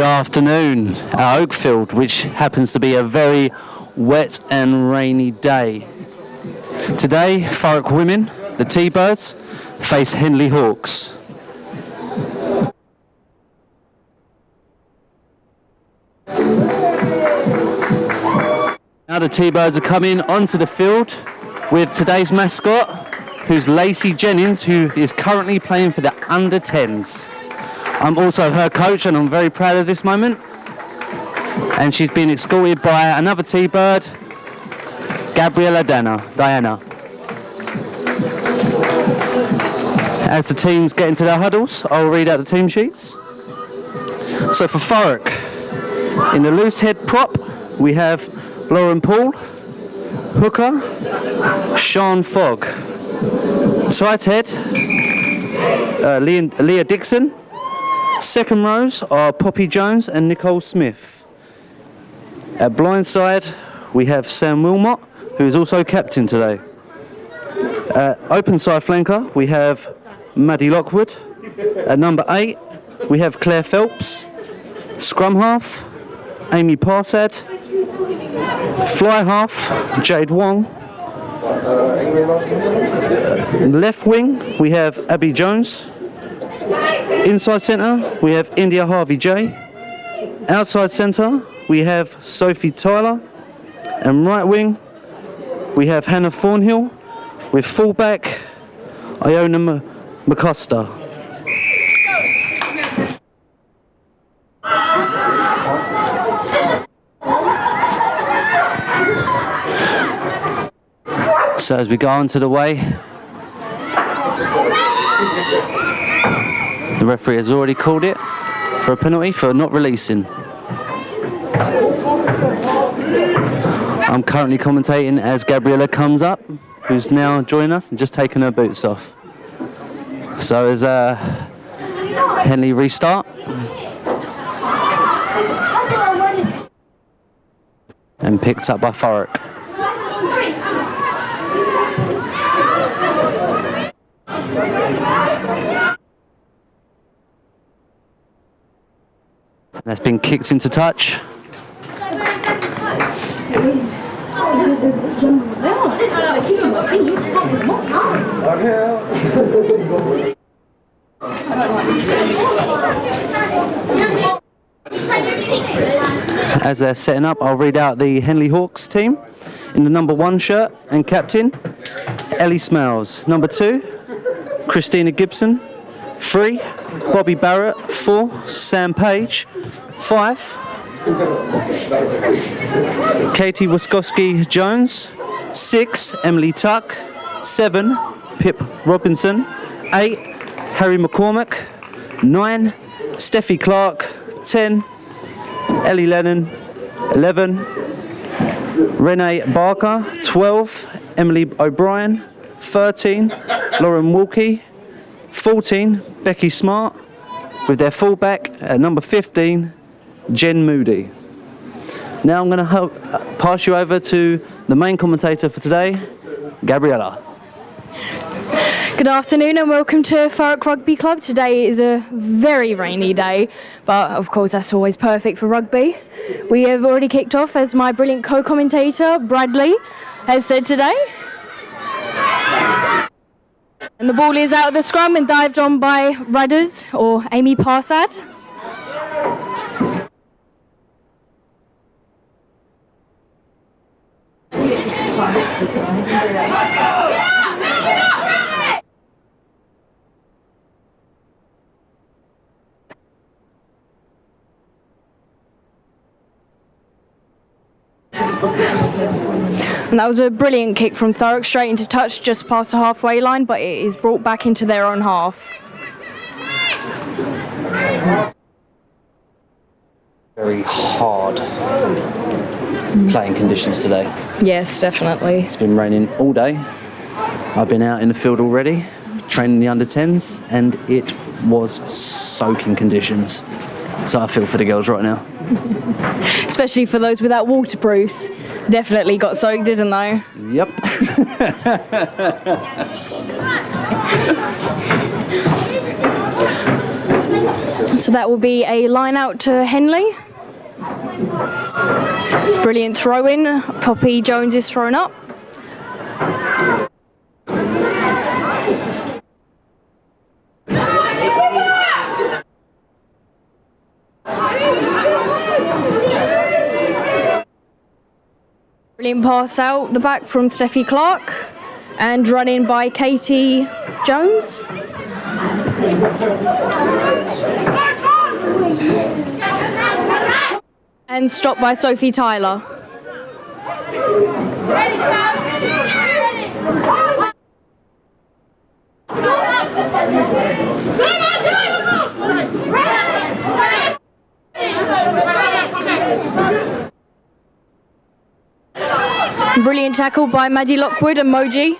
Good afternoon at Oakfield, which happens to be a very wet and rainy day. Today, Thurrock women, the T-Birds, face Henley Hawks. Now the T-Birds are coming onto the field with today's mascot, who's Lacey Jennings, who is currently playing for the under-10s. I'm also her coach, and I'm very proud of this moment. And she's been escorted by another T-Bird, Gabriella Diana. As the teams get into their huddles, I'll read out the team sheets. So for Thurrock, in the loose head prop, we have Lauren Paul, hooker, Sean Fogg. Tight head, Leah Dixon. Second rows are Poppy Jones and Nicole Smith. At blind side, we have Sam Wilmot, who is also captain today. Open side flanker, we have Maddie Lockwood. At number 8, we have Claire Phelps. Scrum half, Amy Parsad. Fly half, Jade Wong. Left wing, we have Abby Jones. Inside centre, we have India Harvey J. Outside centre, we have Sophie Tyler. And right wing, we have Hannah Thornhill. With fullback, Iona McCosta. So as we go onto the way, the referee has already called it for a penalty for not releasing. I'm currently commentating as Gabriella comes up, who's now joining us and just taken her boots off. So as Henley restart. And picked up by Thurrock. That's been kicked into touch. As they're setting up, I'll read out the Henley Hawks team. In the number 1 shirt and captain, Ellie Smiles. Number 2, Christina Gibson. 3, Bobby Barrett. 4, Sam Page. 5, Katie Wiskowski Jones. 6, Emily Tuck. 7, Pip Robinson. 8, Harry McCormick. 9, Steffi Clark. 10, Ellie Lennon. 11, Renee Barker. 12, Emily O'Brien. 13, Lauren Wilkie. 14, Becky Smart. With their fullback at number 15, Jen Moody. Now I'm going to pass you over to the main commentator for today, Gabriella. Good afternoon and welcome to Thurrock Rugby Club. Today is a very rainy day, but of course that's always perfect for rugby. We have already kicked off, as my brilliant co-commentator Bradley has said today. And the ball is out of the scrum and dived on by Rudders, or Amy Parsad. And that was a brilliant kick from Thurrock, straight into touch just past the halfway line, but it is brought back into their own half. Very hard playing conditions today. Yes, definitely. It's been raining all day. I've been out in the field already, training the under-10s, and it was soaking conditions. So I feel for the girls right now. Especially for those without waterproofs. Definitely got soaked, didn't they? Yep. So that will be a line out to Henley. Brilliant throw in. Poppy Jones is thrown up. Brilliant pass out the back from Steffi Clark and run in by Katie Jones. And stopped by Sophie Tyler. Brilliant tackle by Maddie Lockwood and Moji.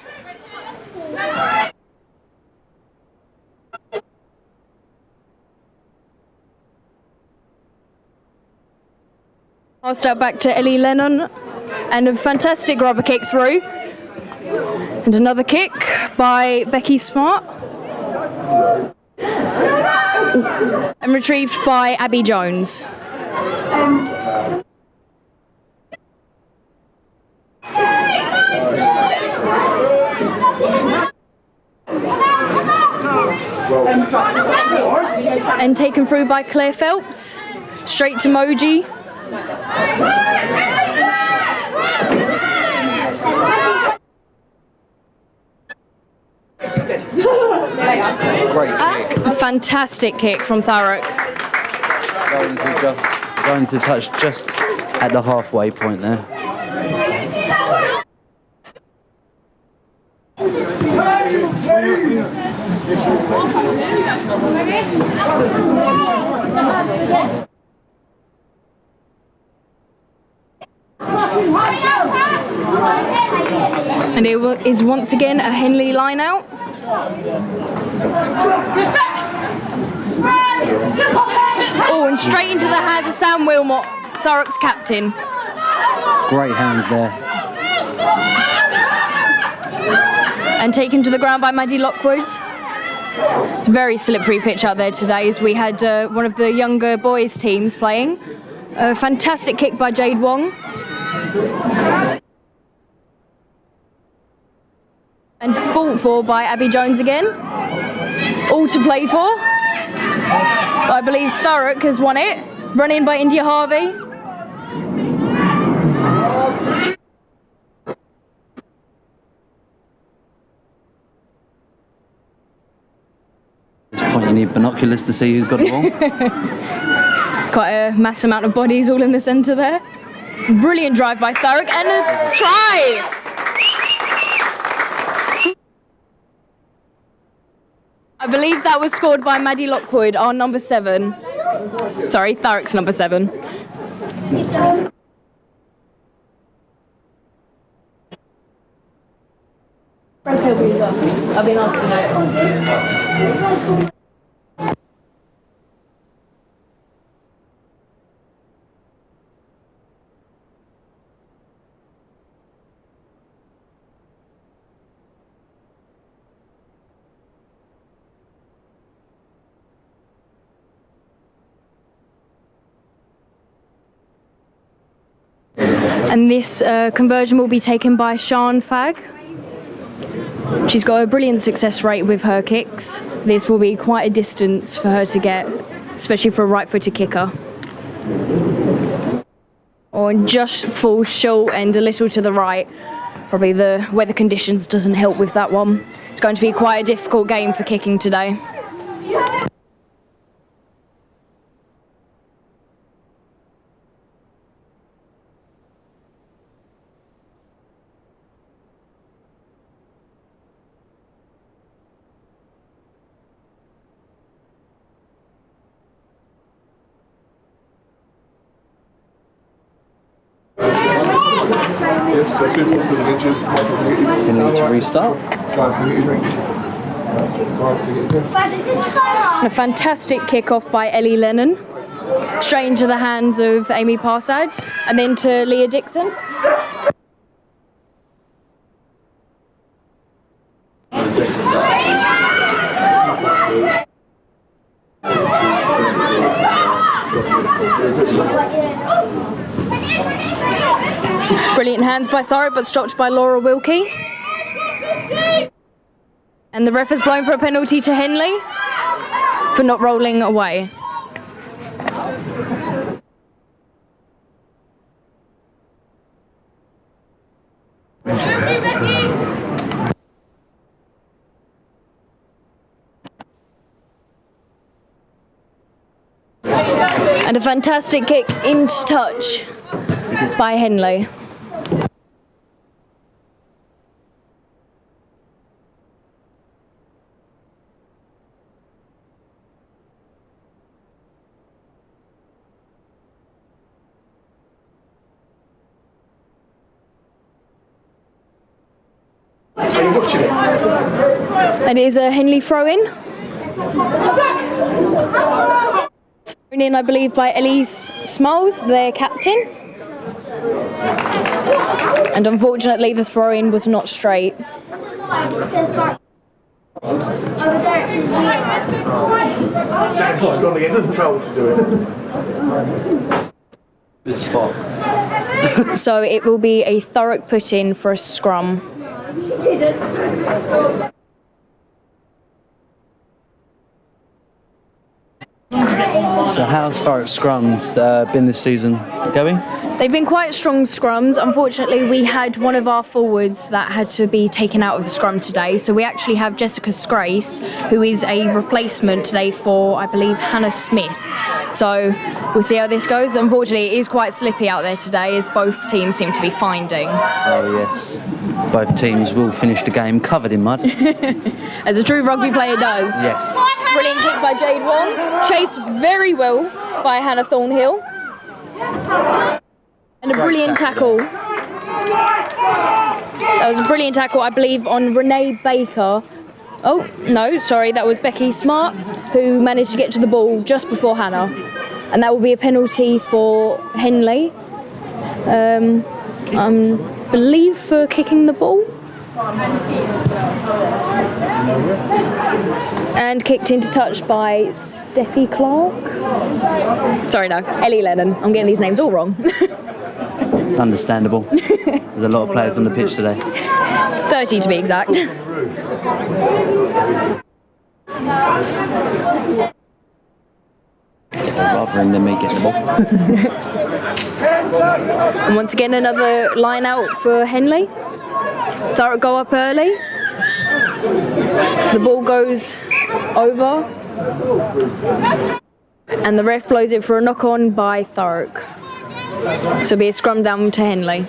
Passed out back to Ellie Lennon and a fantastic rubber kick through. And another kick by Becky Smart. And retrieved by Abby Jones. And taken through by Claire Phelps. Straight to Moji. Great kick. A fantastic kick from Thurrock. Going to touch just at the halfway point there. And it is once again a Henley line out. Oh, and straight into the hands of Sam Wilmot, Thurrock's captain. Great hands there. And taken to the ground by Maddie Lockwood. It's a very slippery pitch out there today as we had one of the younger boys' teams playing. A fantastic kick by Jade Wong. And fought for by Abby Jones again. All to play for. I believe Thurrock has won it. Run in by India Harvey. At this point you need binoculars to see who's got the ball. Quite a mass amount of bodies all in the centre there. Brilliant drive by Thurrock and a try! I believe that was scored by Maddie Lockwood, our number 7. Sorry, Thurrock's number 7. I've been asking it. And this conversion will be taken by Sian Fagg. She's got a brilliant success rate with her kicks. This will be quite a distance for her to get, especially for a right-footed kicker. Or just falls short and a little to the right. Probably the weather conditions doesn't help with that one. It's going to be quite a difficult game for kicking today. You need to restart. A fantastic kick-off by Ellie Lennon. Straight into the hands of Amy Parsad and then to Leah Dixon. Brilliant hands by Thurrock, but stopped by Laura Wilkie. And the ref has blown for a penalty to Henley for not rolling away. And a fantastic kick into touch by Henley. Are you watching it? And it is a Henley throw-in. Thrown in, I believe, by Elise Smalls, their captain. And unfortunately, the throw-in was not straight. Sancho's got to get control to do it. Good spot. So it will be a Thurrock put-in for a scrum. So how's Thurrock scrums been this season? Going? They've been quite strong scrums. Unfortunately, we had one of our forwards that had to be taken out of the scrum today. So we actually have Jessica Scrace, who is a replacement today for, I believe, Hannah Smith. So we'll see how this goes. Unfortunately, it is quite slippy out there today, as both teams seem to be finding. Oh yes. Both teams will finish the game covered in mud. As a true rugby player does. Yes. Brilliant kick by Jade Wong. Chased very well by Hannah Thornhill. And a brilliant tackle. That was a brilliant tackle, I believe, on Renee Baker. Oh, no, sorry, that was Becky Smart, who managed to get to the ball just before Hannah. And that will be a penalty for Henley. I believe for kicking the ball. And kicked into touch by Steffi Clark. Sorry, no, Ellie Lennon. I'm getting these names all wrong. It's understandable. There's a lot of players on the pitch today. 30 to be exact. Rather than me getting the ball. And once again, another line out for Henley. Thurrock go up early. The ball goes over. And the ref blows it for a knock-on by Thurrock. So it'll be a scrum down to Henley.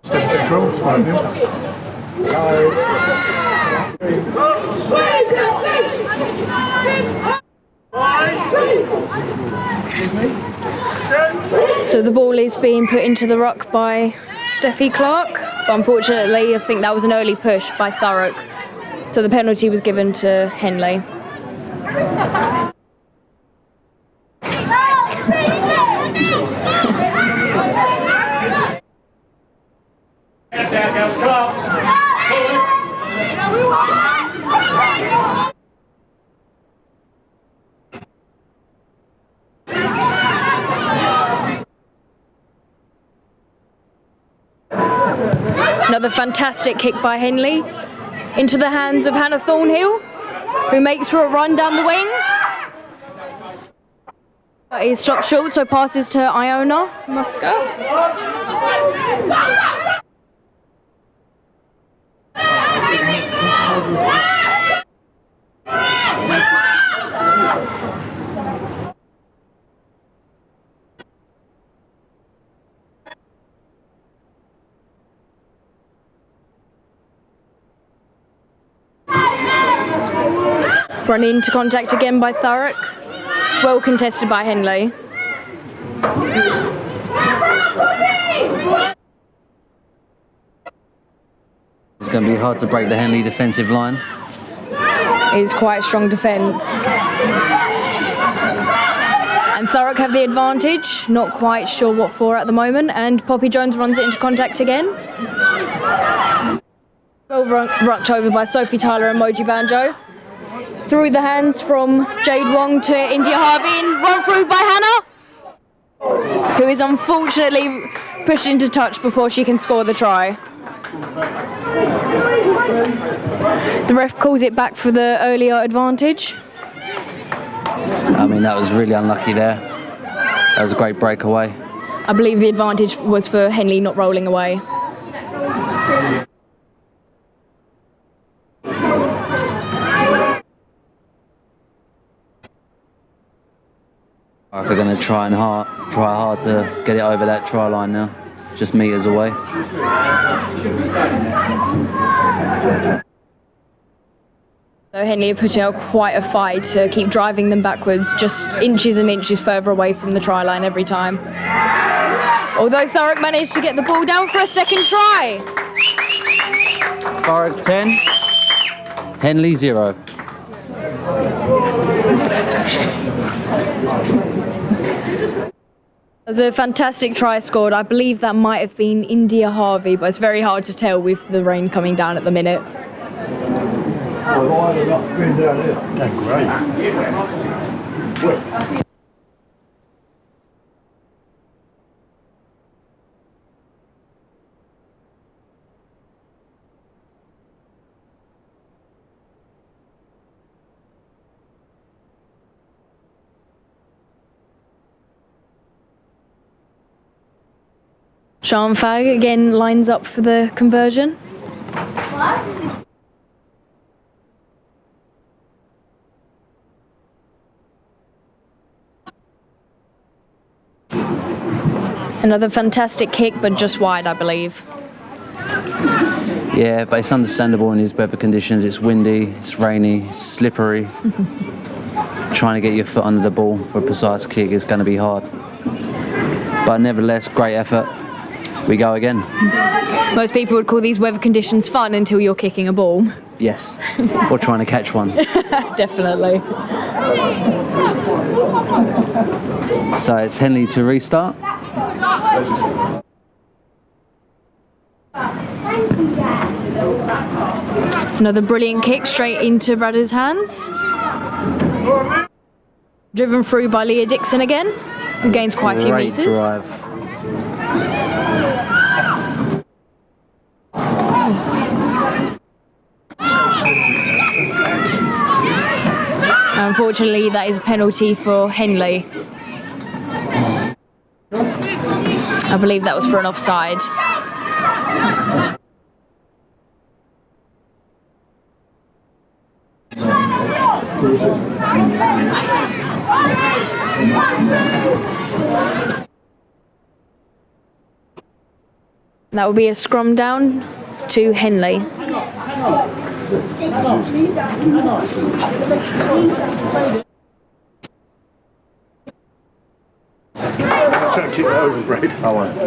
Step control, it's fine, yeah. So the ball is being put into the ruck by Steffi Clark, but unfortunately I think that was an early push by Thurrock, so the penalty was given to Henley. Another fantastic kick by Henley into the hands of Hannah Thornhill, who makes for a run down the wing. But he's stopped short, so passes to Iona Musker. Run into contact again by Thurrock. Well contested by Henley. going to be hard to break the Henley defensive line. It's quite a strong defence. And Thurrock have the advantage, not quite sure what for at the moment, and Poppy Jones runs it into contact again. Well rucked over by Sophie Tyler and Moji Banjo. Through the hands from Jade Wong to India Harvey and run through by Hannah, who is unfortunately pushed into touch before she can score the try. The ref calls it back for the earlier advantage. I mean, that was really unlucky there. That was a great breakaway. I believe the advantage was for Henley not rolling away. They're going to try hard to get it over that try line now. Just metres away. So Henley are putting out quite a fight to keep driving them backwards, just inches and inches further away from the try line every time. Although Thurrock managed to get the ball down for a second try. Thurrock 10, Henley 0. There's a fantastic try scored. I believe that might have been India Harvey, but it's very hard to tell with the rain coming down at the minute. Sean Fag again lines up for the conversion. Another fantastic kick, but just wide, I believe. Yeah, but it's understandable in these weather conditions. It's windy, it's rainy, it's slippery. Trying to get your foot under the ball for a precise kick is going to be hard. But nevertheless, great effort. We go again. Most people would call these weather conditions fun until you're kicking a ball. Yes, or trying to catch one. Definitely. So it's Henley to restart. Another brilliant kick straight into Rudder's hands. Driven through by Leah Dixon again, who gains quite a few Great metres. drive. Unfortunately, that is a penalty for Henley. I believe that was for an offside. That will be a scrum down to Henley. Try to keep it over, Braid. I won't.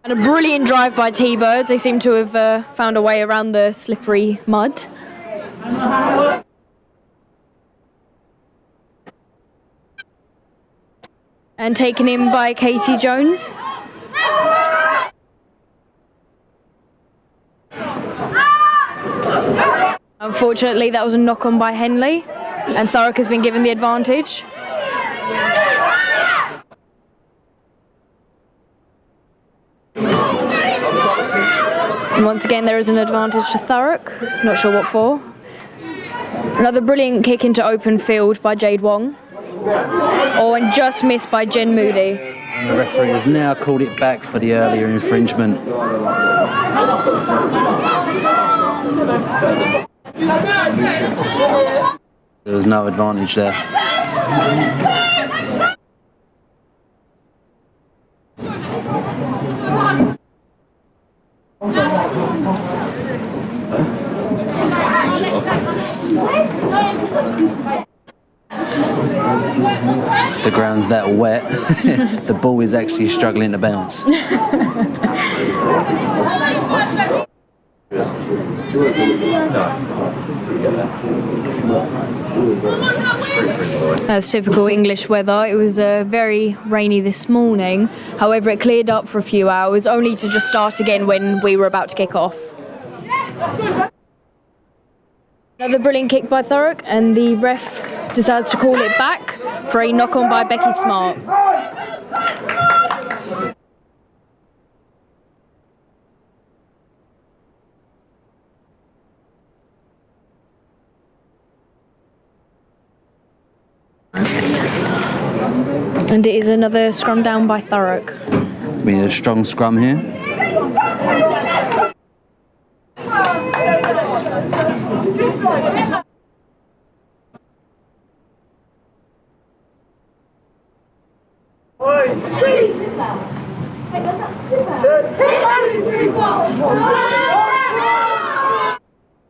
And a brilliant drive by T-Birds. They seem to have found a way around the slippery mud. And taken in by Katie Jones. Unfortunately, that was a knock-on by Henley, and Thurrock has been given the advantage. And once again, there is an advantage to Thurrock. Not sure what for. Another brilliant kick into open field by Jade Wong. Oh, and just missed by Jen Moody. And the referee has now called it back for the earlier infringement. There was no advantage there. ground's that wet, the ball is actually struggling to bounce. That's typical English weather. It was very rainy this morning. However, it cleared up for a few hours, only to just start again when we were about to kick off. Another brilliant kick by Thurrock, and the ref decides to call it back for a knock-on by Becky Smart. And it is another scrum down by Thurrock. We need a strong scrum here.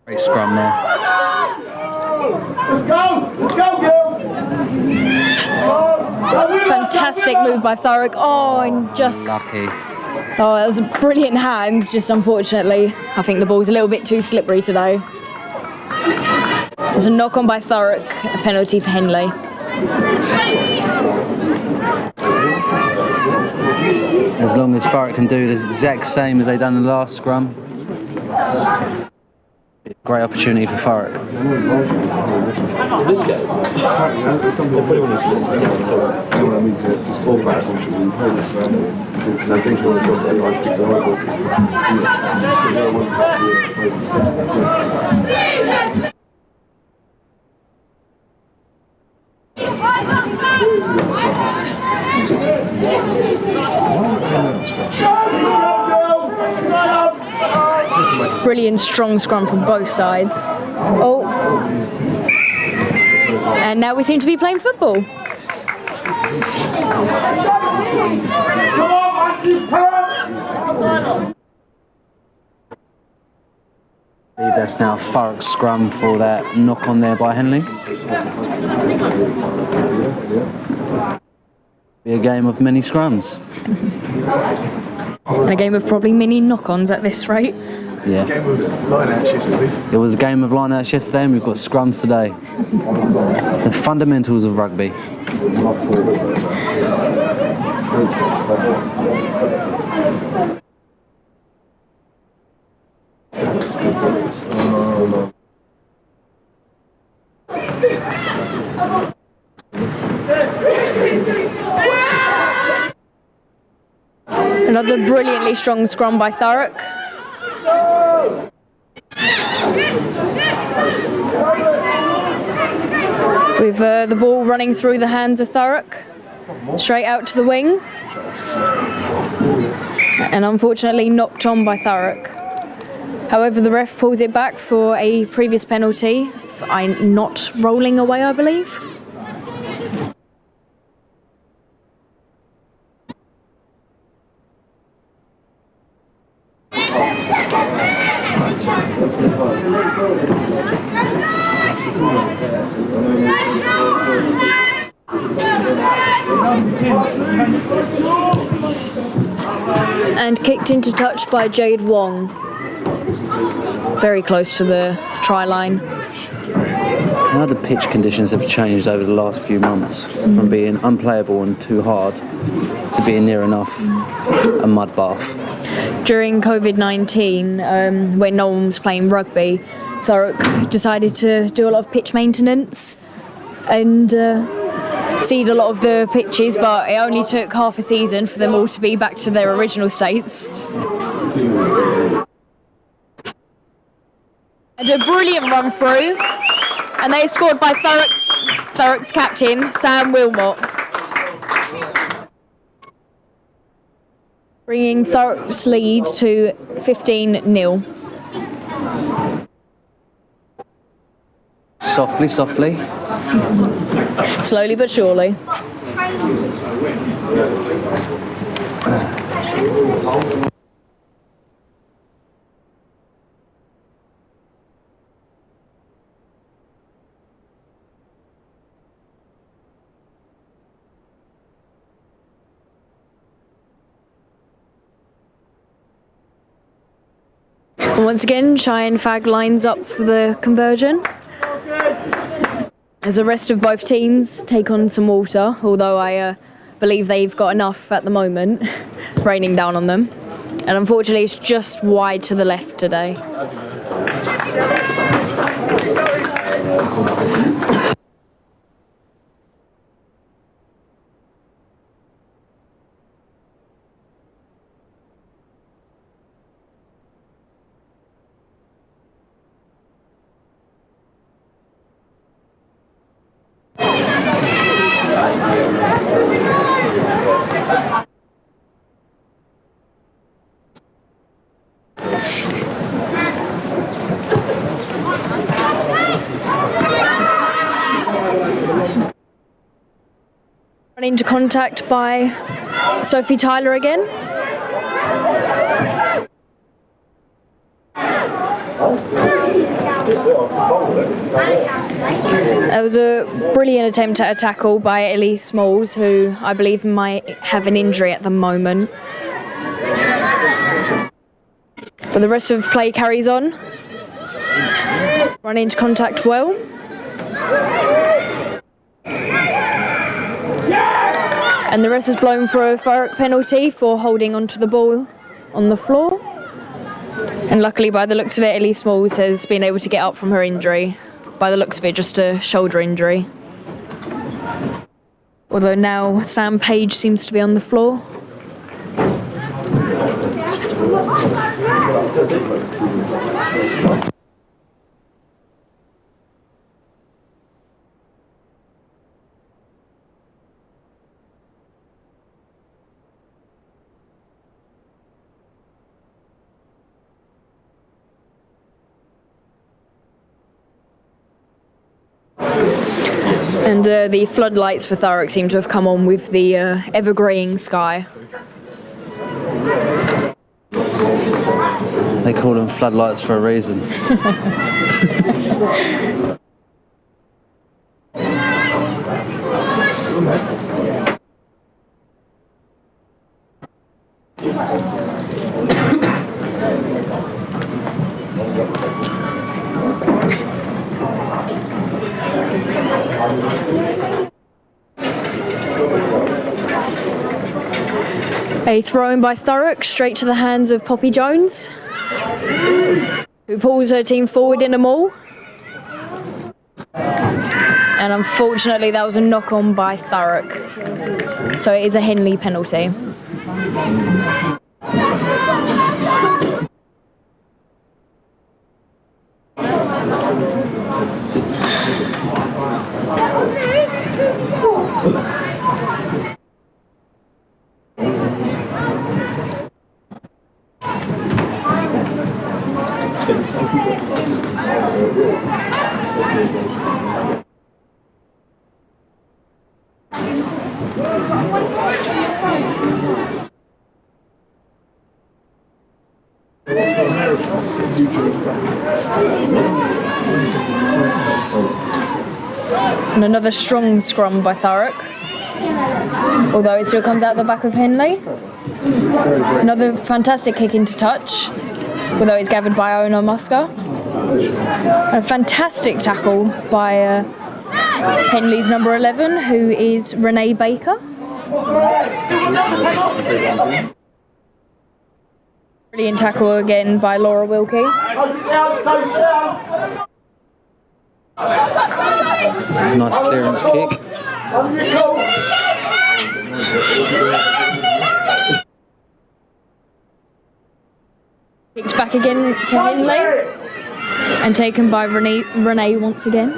Great scrum there. Let's go, girls! Fantastic move by Thurrock. Oh, and just... Lucky. Oh, that was brilliant hands, just unfortunately. I think the ball's a little bit too slippery today. There's a knock-on by Thurrock, a penalty for Henley. As long as Thurrock can do the exact same as they done in the last scrum. Great opportunity for Thurrock. Brilliant strong scrum from both sides. Oh. And now we seem to be playing football. I believe that's now Thurrock's scrum for that knock on there by Henley. Be a game of many scrums. And a game of probably mini knock-ons at this rate. Yeah. It was a game of line-outs yesterday and we've got scrums today. The fundamentals of rugby. Another brilliantly strong scrum by Thurrock. With the ball running through the hands of Thurrock, straight out to the wing. And unfortunately knocked on by Thurrock. However, the ref pulls it back for a previous penalty, not rolling away, I believe. And kicked into touch by Jade Wong. Very close to the try line. How the pitch conditions have changed over the last few months from being unplayable and too hard to being near enough a mud bath. During COVID-19, when no one was playing rugby, Thurrock decided to do a lot of pitch maintenance and seed a lot of the pitches, but it only took half a season for them all to be back to their original states. And a brilliant run through, and they scored by Thurrock's captain, Sam Wilmot. Bringing Thurrock's lead to 15-0. Softly, softly. Slowly but surely. And once again, Cheyenne Fag lines up for the conversion. As the rest of both teams take on some water, although I believe they've got enough at the moment, raining down on them. And unfortunately, it's just wide to the left today. Run into contact by Sophie Tyler again. That was a brilliant attempt at a tackle by Ellie Smalls, who I believe might have an injury at the moment. But the rest of play carries on. Run into contact well. And the rest is blown for a Thurrock penalty for holding onto the ball on the floor. And luckily, by the looks of it, Ellie Smalls has been able to get up from her injury. By the looks of it, just a shoulder injury. Although now Sam Page seems to be on the floor. And the floodlights for Thurrock seem to have come on with the ever-greying sky. They call them floodlights for a reason. A throw-in by Thurrock straight to the hands of Poppy Jones, who pulls her team forward in a maul. And unfortunately, that was a knock-on by Thurrock. So it is a Henley penalty. And another strong scrum by Thurrock, although it still comes out the back of Henley. Another fantastic kick into touch, although it's gathered by Ona Musker. A fantastic tackle by Henley's number 11, who is Renee Baker. Brilliant tackle again by Laura Wilkie. Nice clearance kick. Kicked back again to Henley and taken by Renee once again.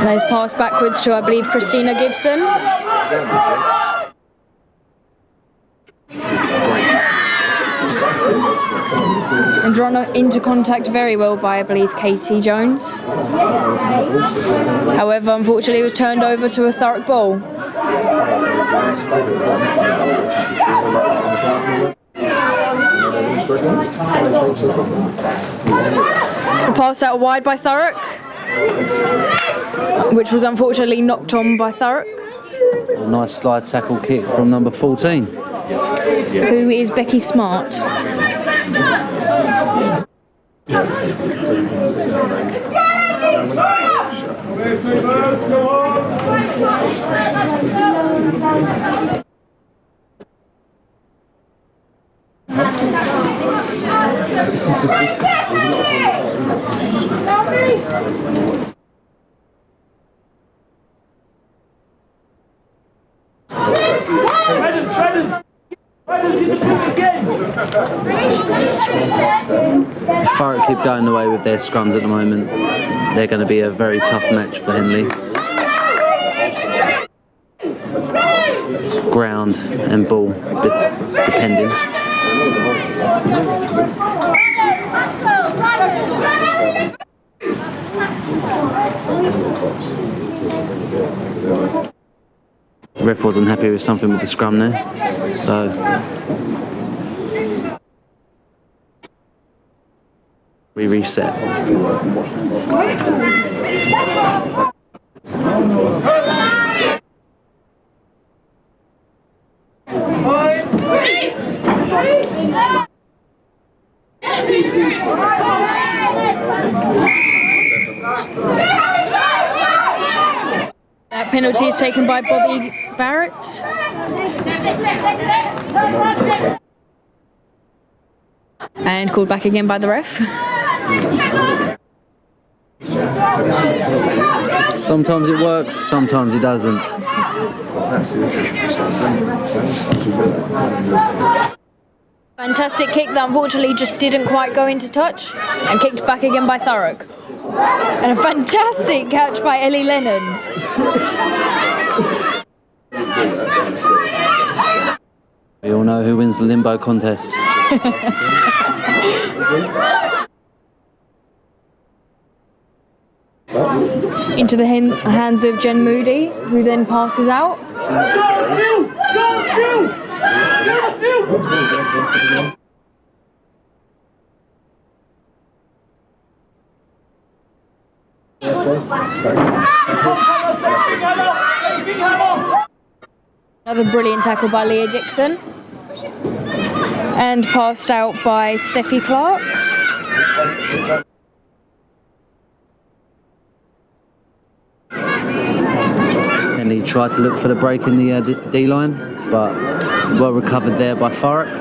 Nice pass backwards to, I believe, Christina Gibson. And drawn into contact very well by, I believe, Katie Jones. However, unfortunately, it was turned over to a Thurrock ball. A pass out wide by Thurrock, which was unfortunately knocked on by Thurrock. A nice slide tackle kick from number 14. Who is Becky Smart. Thurrock keep going away with their scrums at the moment. They're going to be a very tough match for Henley. Ground and ball depending. The ref wasn't happy with something with the scrum there, so we reset. That penalty is taken by Bobby Barrett. And called back again by the ref. Sometimes it works, sometimes it doesn't. Fantastic kick that unfortunately just didn't quite go into touch, and kicked back again by Thurrock. And a fantastic catch by Ellie Lennon. We all know who wins the limbo contest. Into the hands of Jen Moody, who then passes out. Another brilliant tackle by Leah Dixon. And passed out by Steffi Clark. Henley tried to look for the break in the D-line, but well recovered there by Thurrock.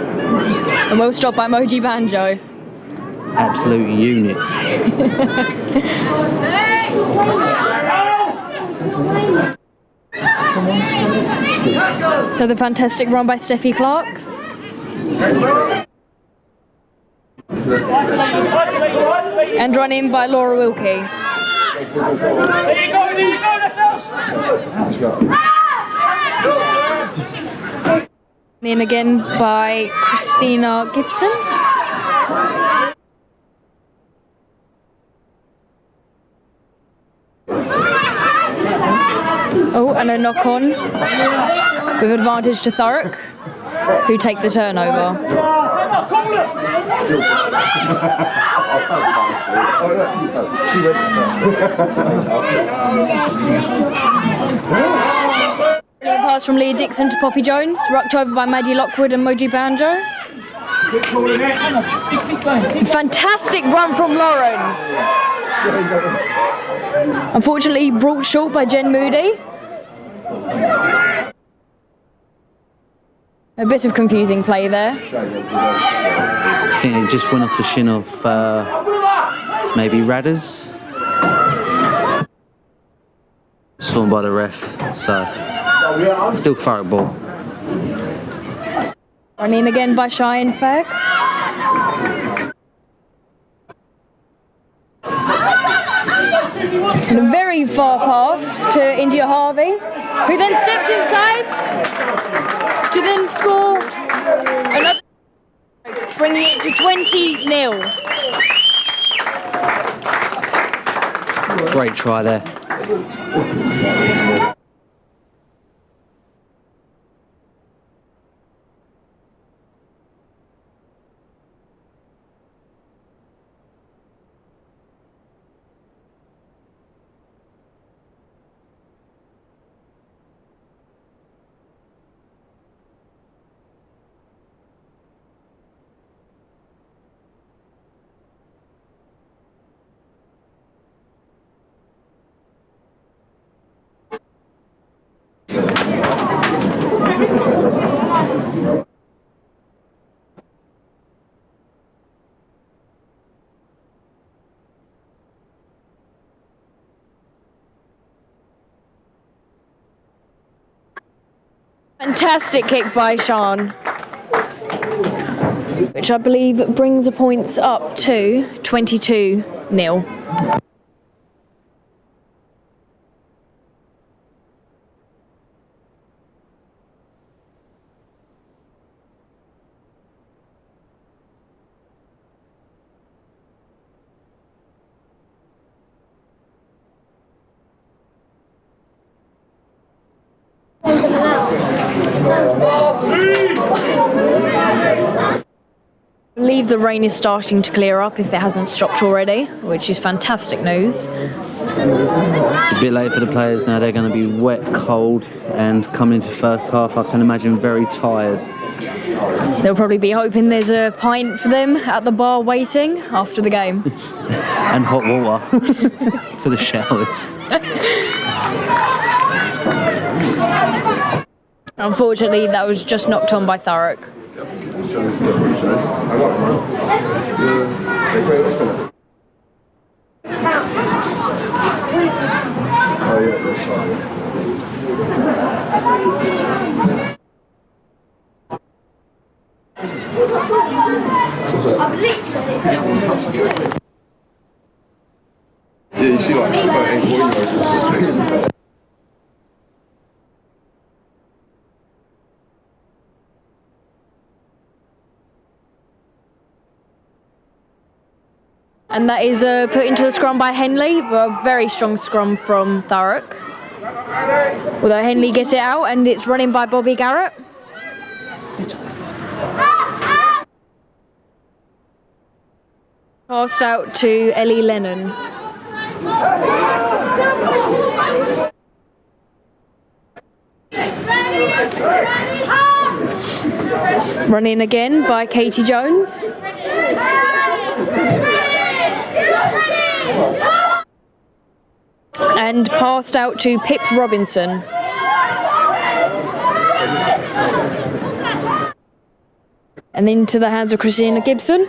And well stopped by Moji Banjo. Absolute unit. Another fantastic run by Steffi Clark. And run in by Laura Wilkie. There you go, that's us! In again by Christina Gibson. Oh, and a knock on with advantage to Thurrock, who take the turnover. Brilliant pass from Leah Dixon to Poppy Jones, rucked over by Maddie Lockwood and Moji Banjo. Fantastic run from Lauren. Unfortunately brought short by Jen Moody. A bit of confusing play there. I think it just went off the shin of maybe Radders. Sworn by the ref, so still Thurrock ball. Run in again by Cheyenne Fagg. And a very far pass to India Harvey, who then steps inside to then score another. bringing it to 20-0. Great try there. Fantastic kick by Sean, which I believe brings the points up to 22-0. I believe the rain is starting to clear up if it hasn't stopped already, which is fantastic news. It's a bit late for the players now. They're going to be wet, cold, and coming into first half, I can imagine, very tired. They'll probably be hoping there's a pint for them at the bar waiting after the game. And hot water for the showers. Unfortunately, that was just knocked on by Thurrock. Yeah, you see like 13 And that is put into the scrum by Henley. A very strong scrum from Thurrock. Although Henley gets it out and it's running by Bobby Garrett. Passed out to Ellie Lennon. Running again by Katie Jones. And passed out to Pip Robinson. And into the hands of Christina Gibson.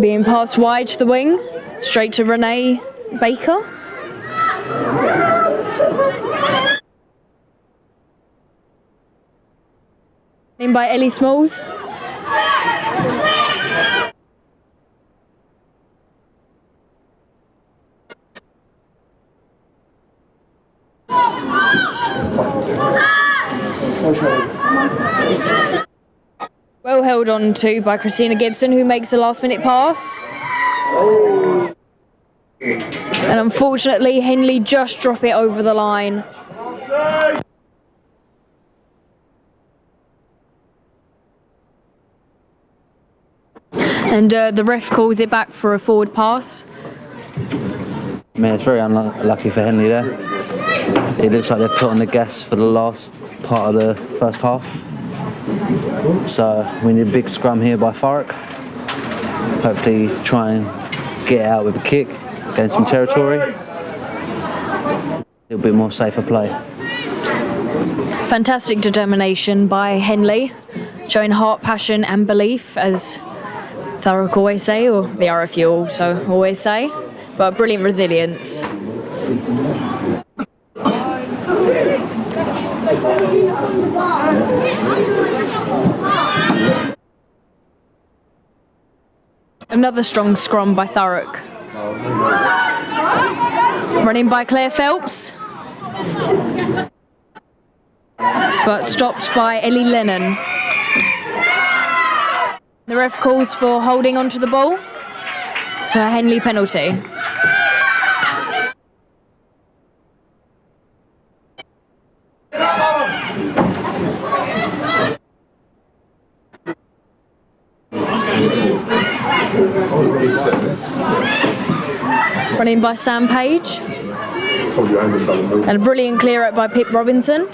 Being passed wide to the wing, straight to Renee Baker. In by Ellie Smalls. Well held on to by Christina Gibson, who makes the last minute pass. And unfortunately, Henley just drop it over the line. And the ref calls it back for a forward pass. Man, it's very unlucky for Henley there. It looks like they've put on the gas for the last part of the first half. So we need a big scrum here by Thurrock. Hopefully try and get it out with a kick, gain some territory. A little bit more safer play. Fantastic determination by Henley, showing heart, passion and belief, as Thurrock always say, or the RFU also always say, but brilliant resilience. Another strong scrum by Thurrock. Running by Claire Phelps. but stopped by Ellie Lennon. The ref calls for holding onto the ball, so a Henley penalty. Running by Sam Page. And a brilliant clear out by Pip Robinson.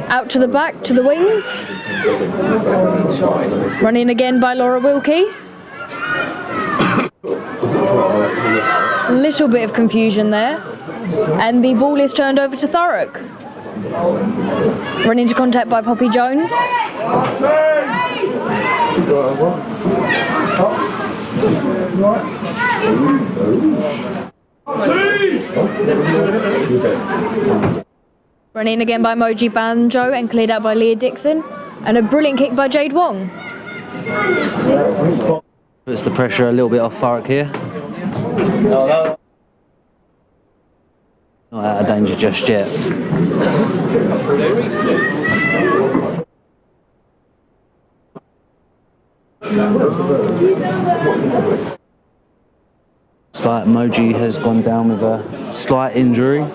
Out to the back, to the wings. Running again by Laura Wilkie. A little bit of confusion there. And the ball is turned over to Thurrock. Run into contact by Poppy Jones. Run in again by Moji Banjo and cleared out by Leah Dixon. And a brilliant kick by Jade Wong. Puts the pressure a little bit off Thurrock here. Not out of danger just yet. It's like Moji has gone down with a slight injury.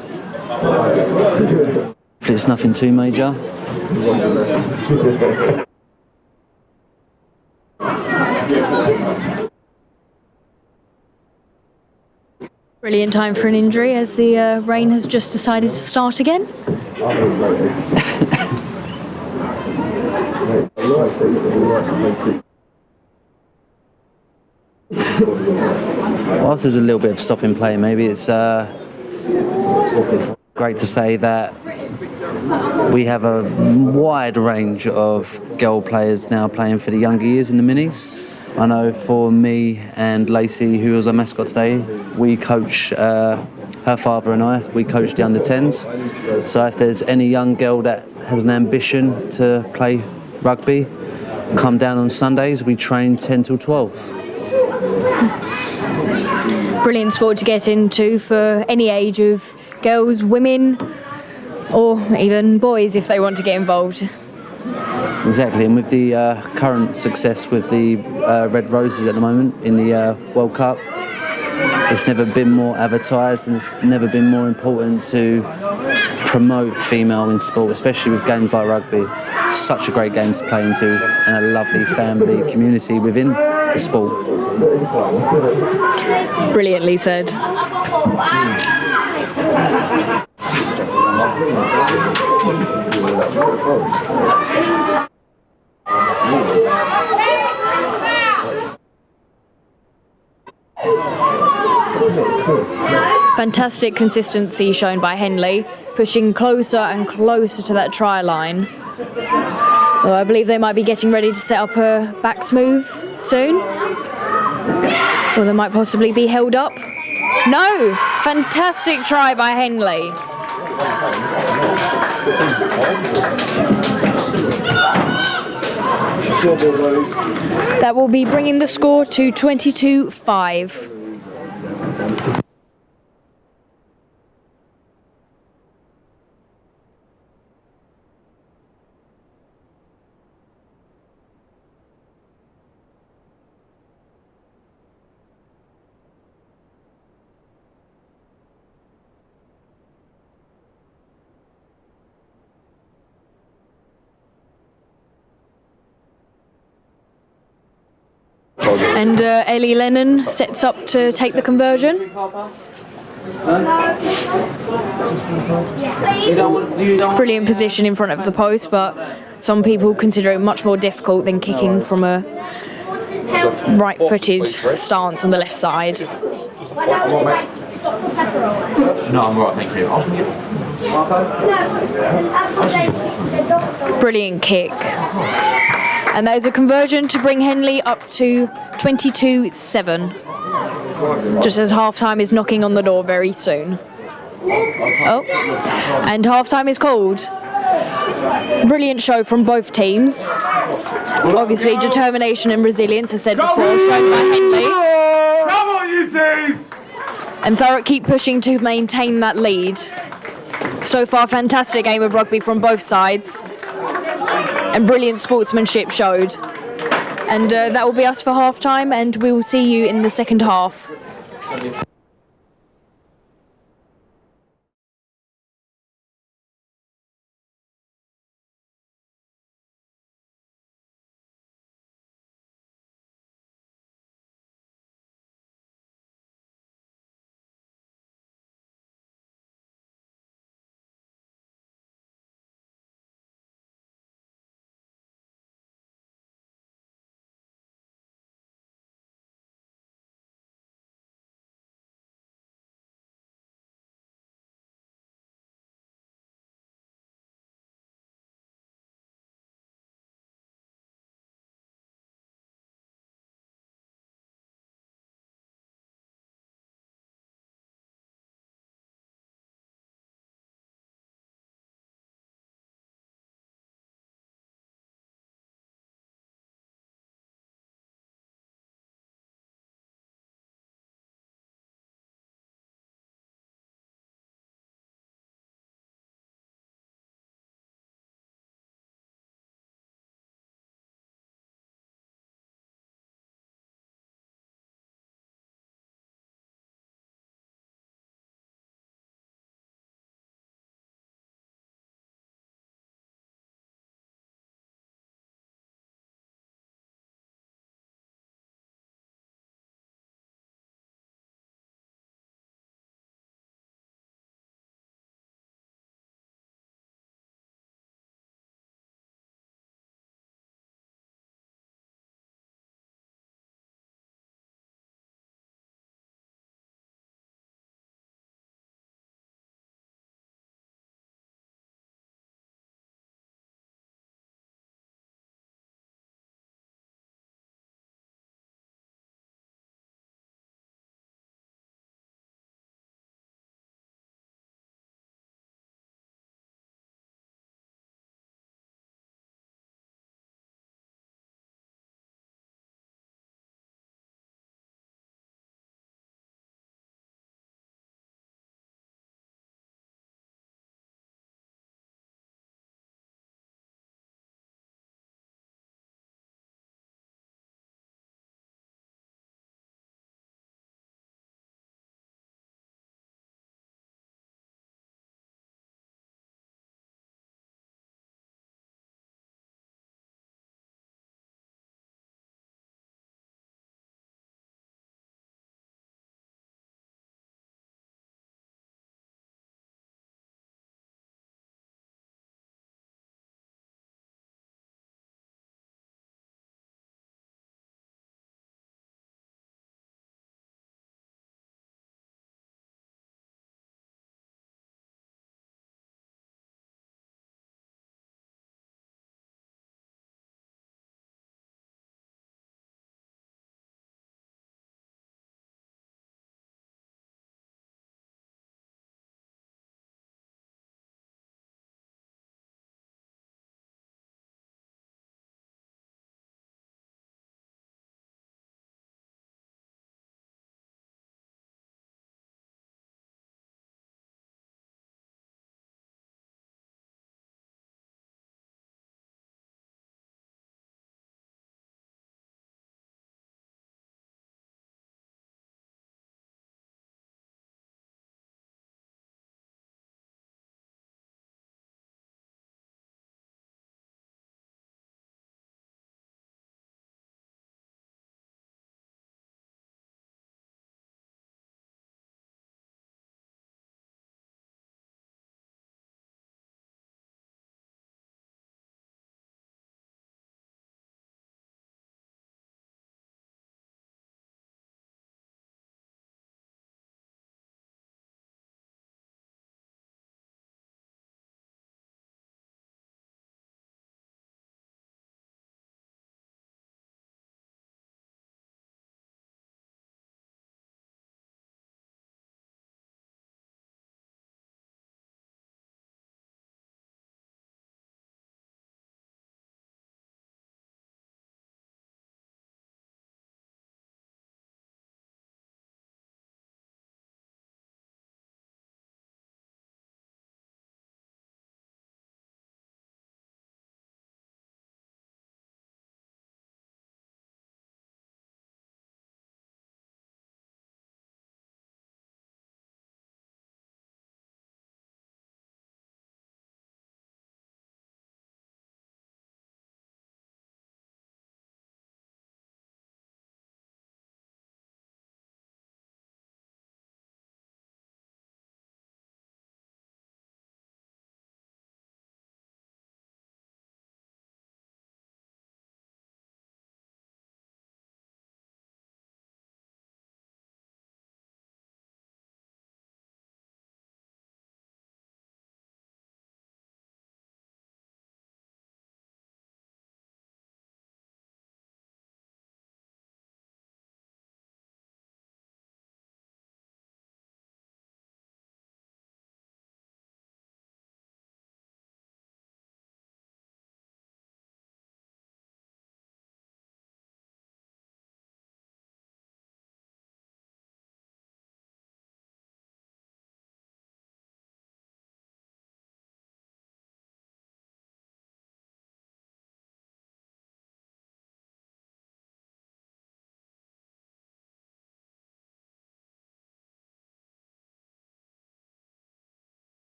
It's nothing too major. Brilliant time for an injury as the rain has just decided to start again. Whilst there's a little bit of stop in play, maybe it's great to say that we have a wide range of girl players now playing for the younger years in the minis. I know for me and Lacey, who was our mascot today, we coach, her father and I, we coach the under 10s. So if there's any young girl that has an ambition to play rugby, come down on Sundays, we train 10 till 12. Brilliant sport to get into for any age of girls, women, or even boys if they want to get involved. Exactly, and with the current success with the Red Roses at the moment in the World Cup, it's never been more advertised and it's never been more important to promote female in sport, especially with games like rugby. Such a great game to play into and a lovely family community within the sport. Brilliantly said. Fantastic consistency shown by Henley, pushing closer and closer to that try line. Well, I believe they might be getting ready to set up a backs move soon. Or they might possibly be held up. No! Fantastic try by Henley. That will be bringing the score to 22-5. And Ellie Lennon sets up to take the conversion. Brilliant position in front of the post, but some people consider it much more difficult than kicking from a right-footed stance on the left side. No, I'm right, thank you. Brilliant kick. And there's a conversion to bring Henley up to 22-7. Just as half-time is knocking on the door very soon. Oh, and half-time is called. Brilliant show from both teams. Obviously, determination and resilience, as said before, shown by Henley. Come on, you twos! And Thurrock keep pushing to maintain that lead. So far, fantastic game of rugby from both sides, and brilliant sportsmanship showed. And that will be us for half time, and we will see you in the second half.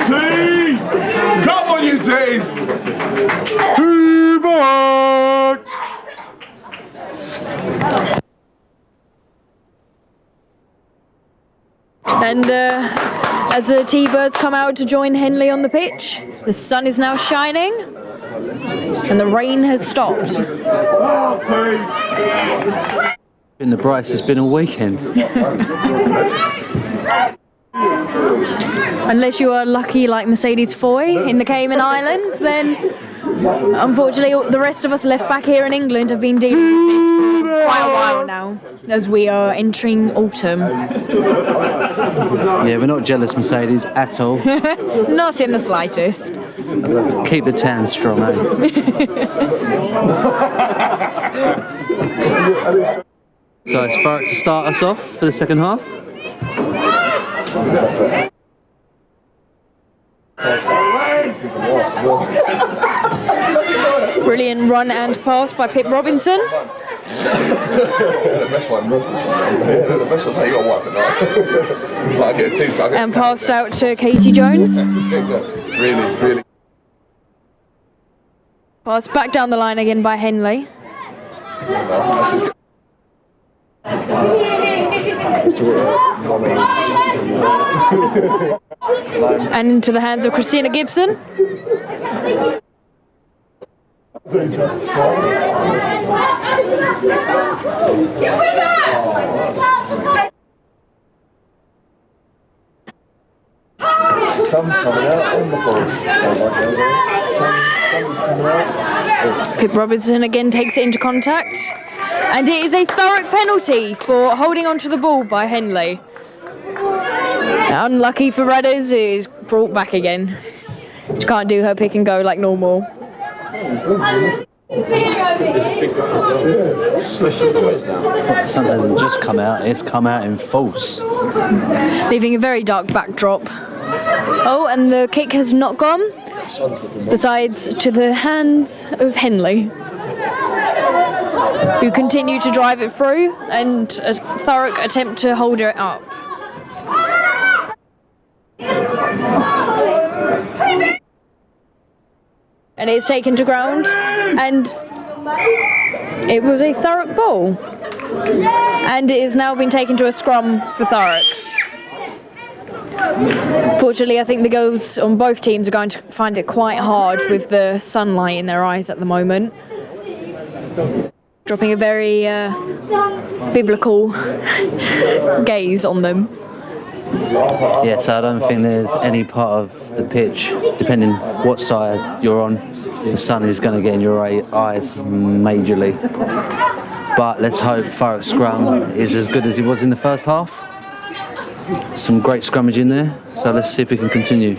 Tees! Come on, you tees! T-Birds! And as the T-Birds come out to join Henley on the pitch, the sun is now shining and the rain has stopped. Been the brightest it's been all weekend. Unless you are lucky like Mercedes Foy in the Cayman Islands, then unfortunately the rest of us left back here in England have been dealing with this for quite a while now, as we are entering autumn. Yeah, we're not jealous, Mercedes, at all. Not in the slightest. Keep the tan strong, eh? So it's Thurrock to start us off for the second half. Brilliant run and pass by Pip Robinson. The best one, the best one, you got to wipe it now. I get a two, And passed out to Katie Jones. Really. Passed back down the line again by Henley. And into the hands of Christina Gibson. Sun's coming out on the floor. Pip Robinson again takes it into contact. And it is a Thurrock penalty for holding onto the ball by Henley. Unlucky for Redders, it is brought back again. She can't do her pick and go like normal. The sun hasn't just come out, it's come out in force. Leaving a very dark backdrop. Oh, and the kick has not gone. Besides, to the hands of Henley, who continue to drive it through, and Thurrock attempt to hold it up. And it's taken to ground, and it was a Thurrock ball. And it has now been taken to a scrum for Thurrock. Fortunately, I think the girls on both teams are going to find it quite hard with the sunlight in their eyes at the moment. Dropping a very biblical gaze on them. Yeah, so I don't think there's any part of the pitch, depending what side you're on, the sun is going to get in your eyes majorly. But let's hope Thurrock's scrum is as good as it was in the first half. Some great scrummage in there, so let's see if we can continue.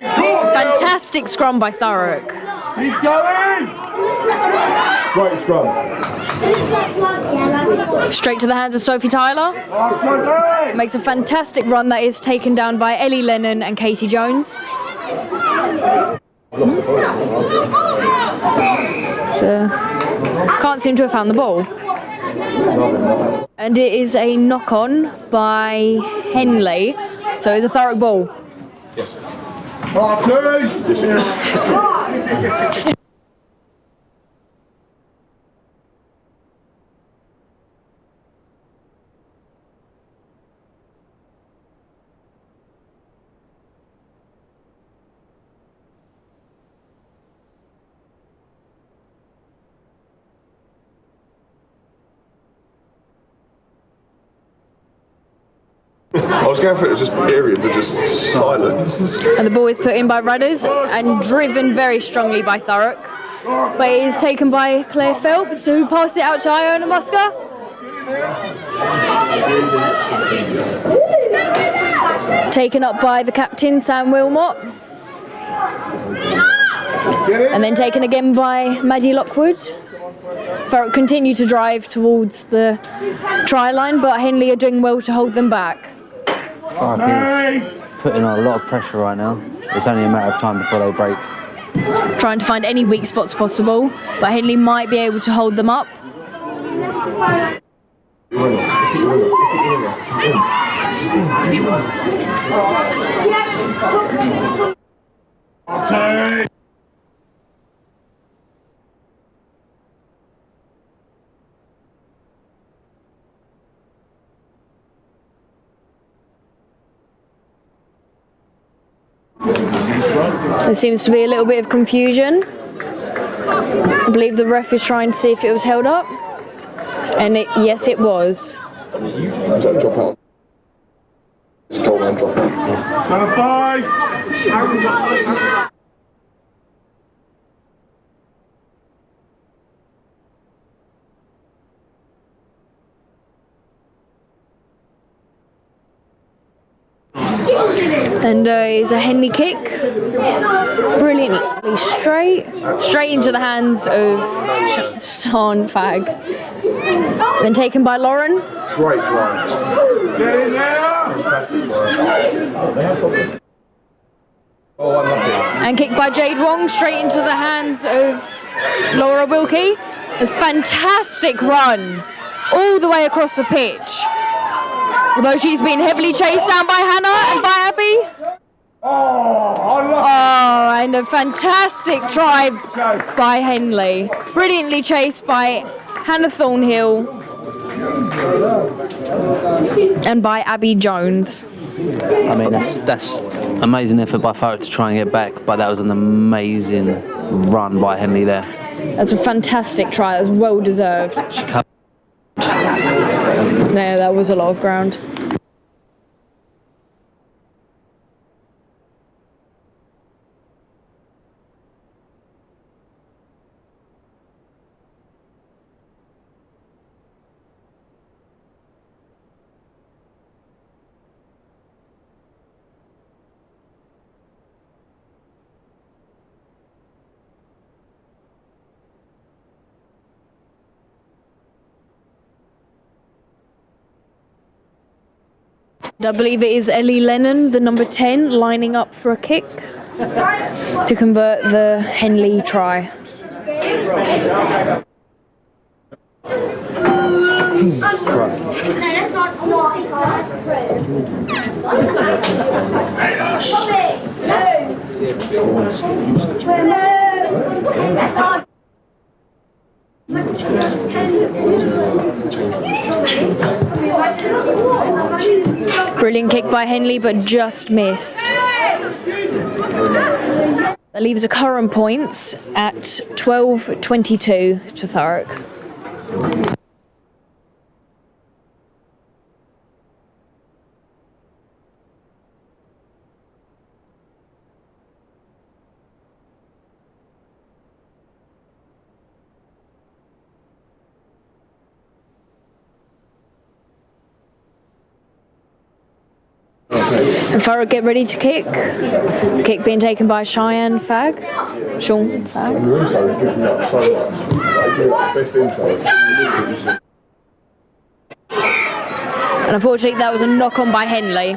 Fantastic scrum by Thurrock. Keep going! Great scrum. Straight to the hands of Sophie Tyler. Makes a fantastic run that is taken down by Ellie Lennon and Katie Jones. Can't seem to have found the ball. And it is a knock-on by Henley. So it's a Thurrock ball. Yes. I was going for it, just periods of just silence. And the ball is put in by Rudders and driven very strongly by Thurrock. But it is taken by Claire Phelps, who passed it out to Iona Musker. Taken up by the captain, Sam Wilmot. And then taken again by Maddie Lockwood. Thurrock continue to drive towards the try line, but Henley are doing well to hold them back. Thurrock is putting on a lot of pressure right now. It's only a matter of time before they break. Trying to find any weak spots possible, but Henley might be able to hold them up. There seems to be a little bit of confusion. I believe the ref is trying to see if it was held up. And yes, it was. Is that drop out? It's a goal and drop out. And it's a Henley kick. Brilliantly straight into the hands of Sean Fag. Then taken by Lauren. Great drive. Get in there! Fantastic drive. Oh, unlucky. And kicked by Jade Wong straight into the hands of Laura Wilkie. It's a fantastic run all the way across the pitch. Although she's been heavily chased down by Hannah and by Abby. Oh, and a fantastic try by Henley. Brilliantly chased by Hannah Thornhill and by Abby Jones. I mean, that's amazing effort by Thurrock to try and get back, but that was an amazing run by Henley there. That's a fantastic try. That's well deserved. She cut. No, that was a lot of ground. I believe it is Ellie Lennon, the number 10, lining up for a kick to convert the Henley try. Brilliant kick by Henley, but just missed. That leaves a current points at 12-22 to Thurrock. And Thurrock get ready to kick. The kick being taken by Sean Fag. And unfortunately that was a knock on by Henley.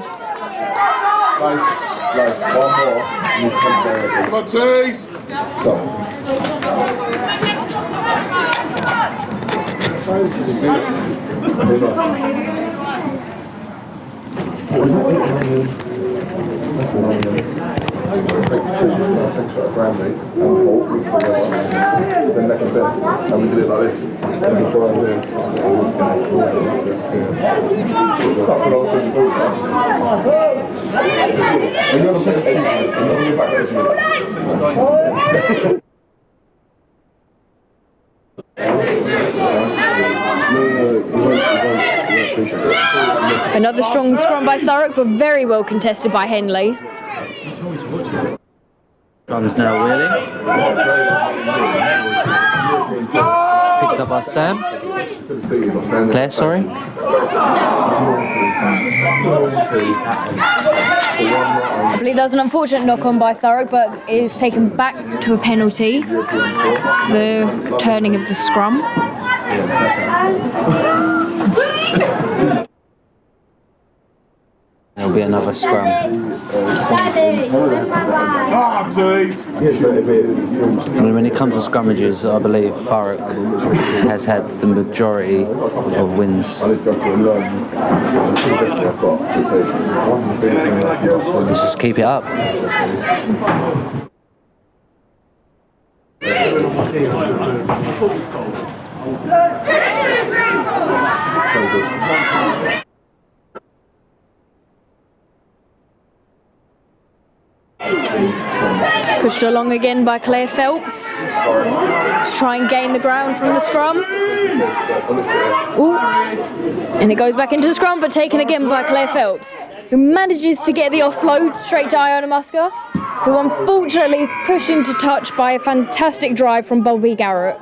Another strong scrum by Thurrock, but very well contested by Henley. Comes now Wheeling. Picked up by Sam. Claire, sorry. I believe that was an unfortunate knock-on by Thurrock, but is taken back to a penalty for the turning of the scrum. There'll be another scrum. And when it comes to scrummages, I believe Thurrock has had the majority of wins. Let's just keep it up. Pushed along again by Claire Phelps. Let's try and gain the ground from the scrum. Ooh. And it goes back into the scrum, but taken again by Claire Phelps, who manages to get the offload straight to Iona Musker, who unfortunately is pushed into touch by a fantastic drive from Bobby Garrett.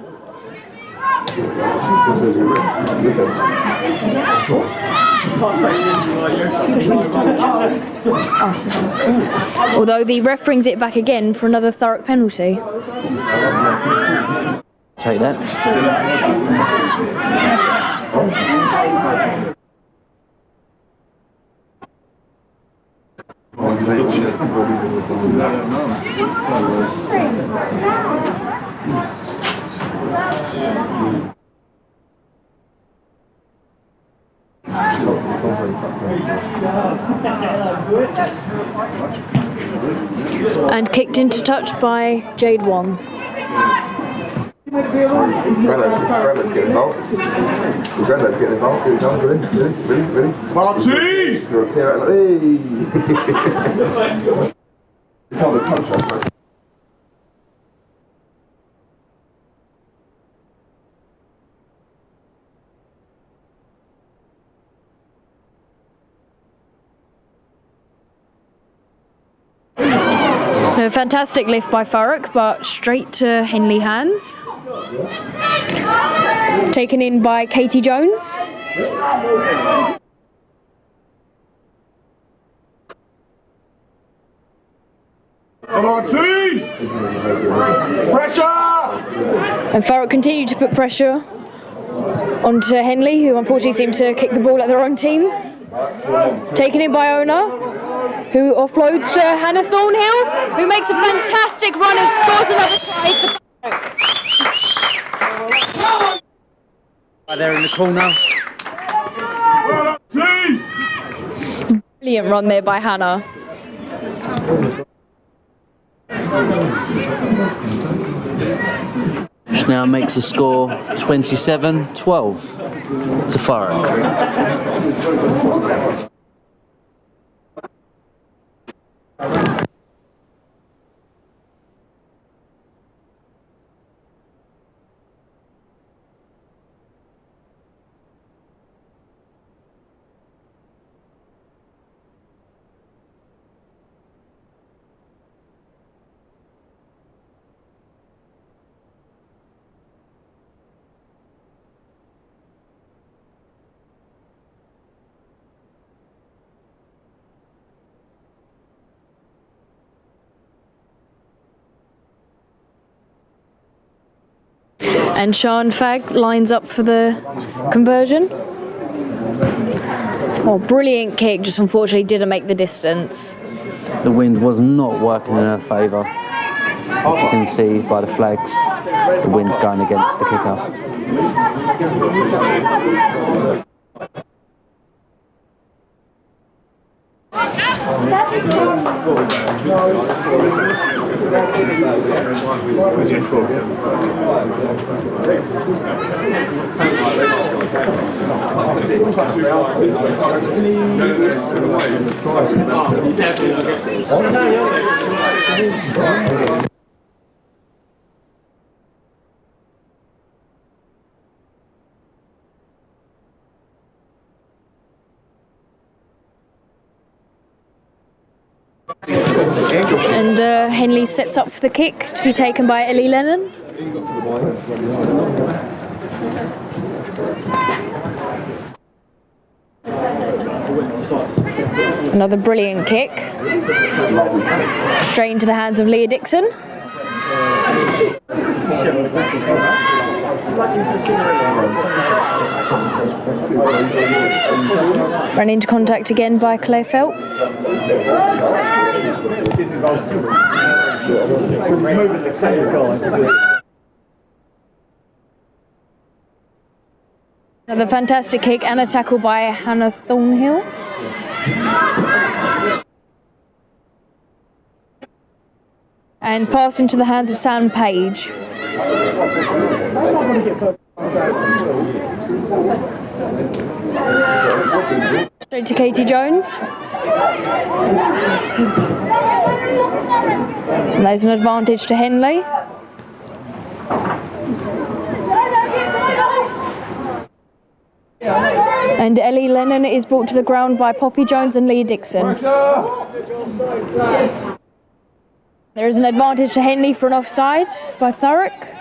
Although the ref brings it back again for another Thurrock penalty. Take that. And kicked into touch by Jade Wong. Granddad's getting involved. Granddad's getting involved. Ready? Martins! You're okay, right? Hey! Tell the contract. A fantastic lift by Thurrock, but straight to Henley hands. Taken in by Katie Jones. Come on, cheese! Pressure! And Thurrock continued to put pressure onto Henley, who unfortunately seemed to kick the ball at their own team. Taken in by Ona, who offloads to Hannah Thornhill, who makes a fantastic run and scores another try for Thurrock. Right there in the corner. Brilliant run there by Hannah. Which now makes the score 27-12 to Thurrock. And Sian Fagg lines up for the conversion. Oh, brilliant kick, just unfortunately didn't make the distance. The wind was not working in her favour. As you can see by the flags, the wind's going against the kicker. And Henley sets up for the kick to be taken by Ellie Lennon. Another brilliant kick. Straight into the hands of Leah Dixon. Run into contact again by Claire Phelps. Another fantastic kick and a tackle by Hannah Thornhill. And pass into the hands of Sam Page. Straight to Katie Jones. And there's an advantage to Henley. And Ellie Lennon is brought to the ground by Poppy Jones and Leah Dixon. There is an advantage to Henley for an offside by Thurrock.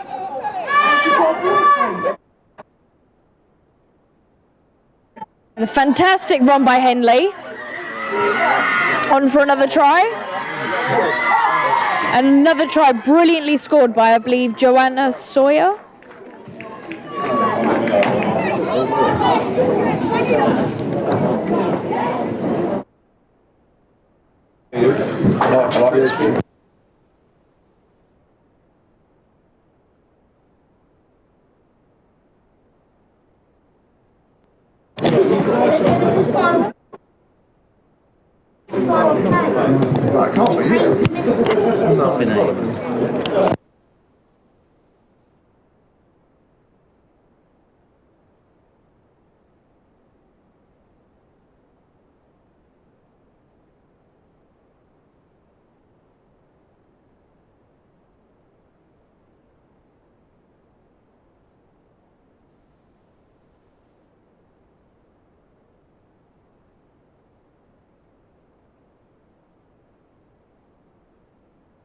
And a fantastic run by Henley. On for another try. And another try brilliantly scored by, I believe, Joanna Sawyer. I like this one. That can't be, yeah. Not been able.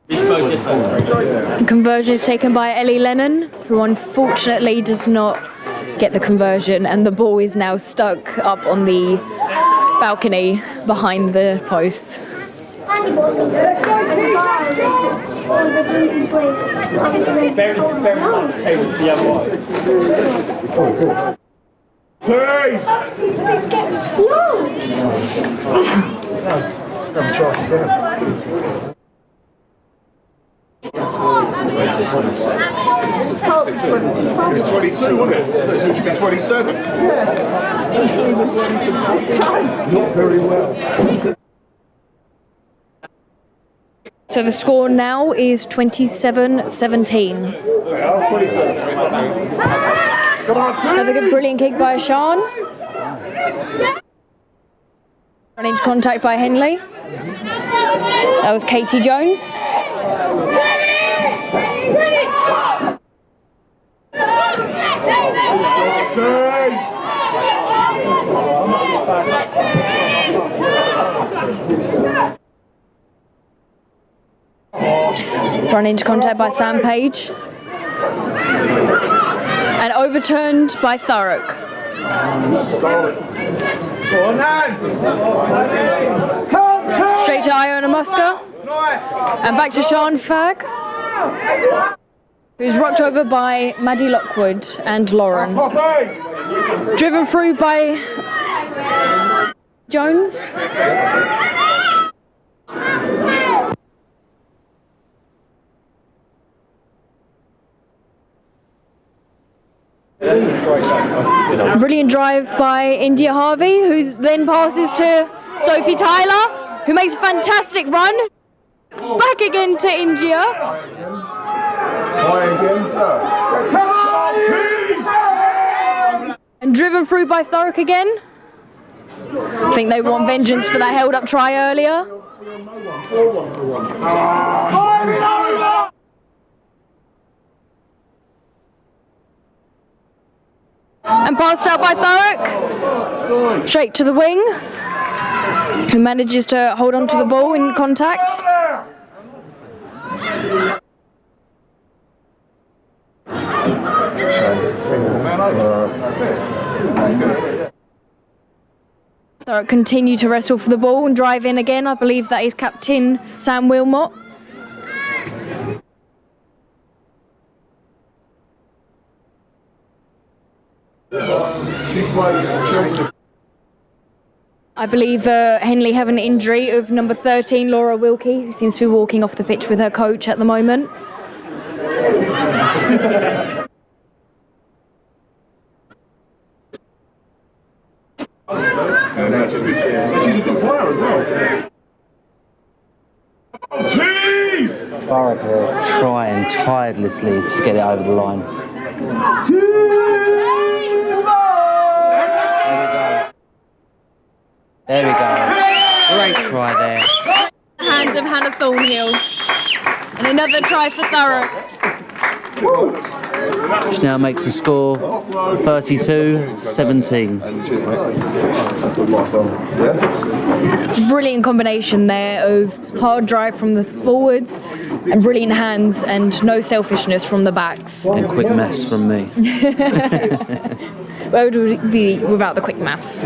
The conversion is taken by Ellie Lennon, who unfortunately does not get the conversion, and the ball is now stuck up on the balcony behind the posts. It was 22, wasn't it? It should be 27. Not very well. So the score now is 27-17. Another good brilliant kick by Sean. Run into contact by Henley. That was Katie Jones. Run into contact by Sam Page. And overturned by Thurrock. Straight to Iona Musker. And back to Sean Fagg, who's rocked over by Maddie Lockwood and Lauren. Driven through by Jones. Brilliant drive by India Harvey, who then passes to Sophie Tyler, who makes a fantastic run. Back again to India. And driven through by Thurrock again. I think they want vengeance for that held up try earlier. And passed out by Thurrock. Straight to the wing. Who manages to hold on to the ball in contact. Thurrock continue to wrestle for the ball and drive in again. I believe that is captain Sam Wilmot. I believe Henley have an injury of number 13, Laura Wilkie, who seems to be walking off the pitch with her coach at the moment. She's a good player as well. Thurrock are trying tirelessly to get it over the line. There we go. Great try there. Hands of Hannah Thornhill. And another try for Thurrock. Which now makes the score 32-17. It's a brilliant combination there of hard drive from the forwards and brilliant hands and no selfishness from the backs. And quick mess from me. Where would it be without the quick maths?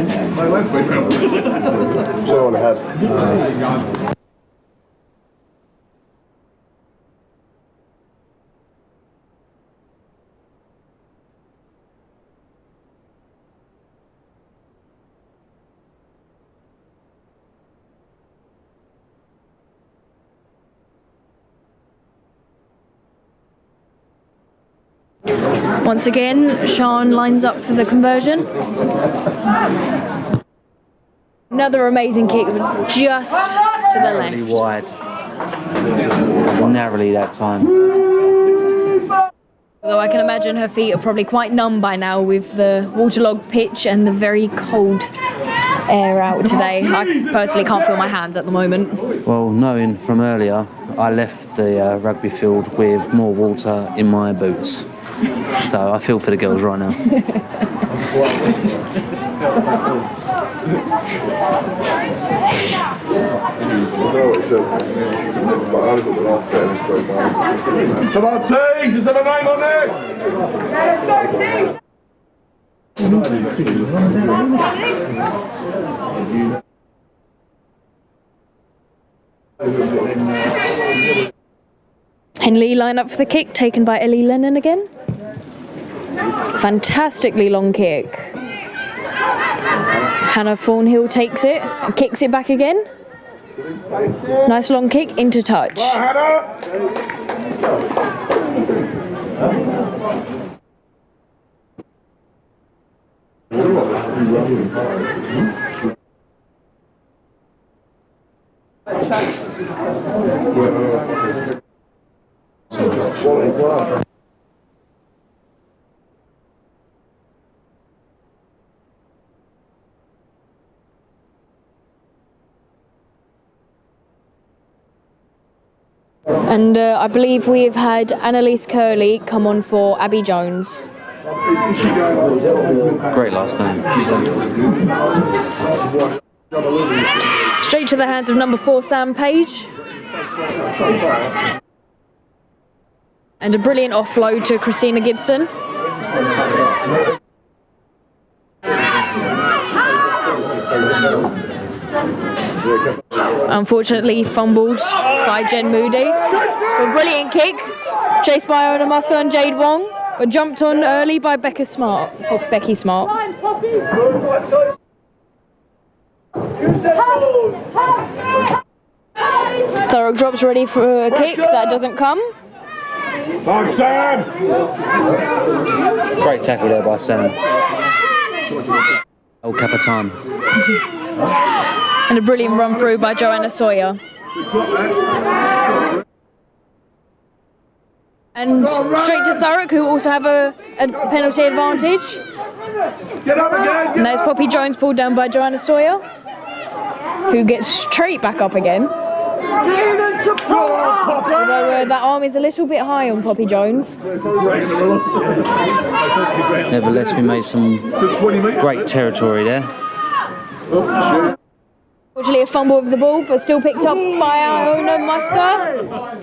Once again, Sean lines up for the conversion. Another amazing kick, just to the Narrowly left. wide. Narrowly that time. Although I can imagine her feet are probably quite numb by now with the waterlogged pitch and the very cold air out today. I personally can't feel my hands at the moment. Well, knowing from earlier, I left the rugby field with more water in my boots. So I feel for the girls right now. Come on, Tees! Is there a name on this? Henley line up for the kick, taken by Ellie Lennon again. Fantastically long kick. Hannah Thornhill takes it and kicks it back again. Nice long kick into touch. And I believe we've had Annalise Curley come on for Abby Jones. Great last name. Straight to the hands of number 4, Sam Page. And a brilliant offload to Christina Gibson. Unfortunately fumbled by Jen Moody. A brilliant kick, chased by Ona Musker and Jade Wong, but jumped on early by Becky Smart. Thurrock drops ready for a kick, that doesn't come. Come Sam! Great tackle there by Sam. El Capitan. And a brilliant run through by Joanna Sawyer. And straight to Thurrock, who also have a penalty advantage. And there's Poppy Jones pulled down by Joanna Sawyer, who gets straight back up again. Although that arm is a little bit high on Poppy Jones. Nevertheless, we made some great territory there. Unfortunately, a fumble of the ball, but still picked up by Iona Musker.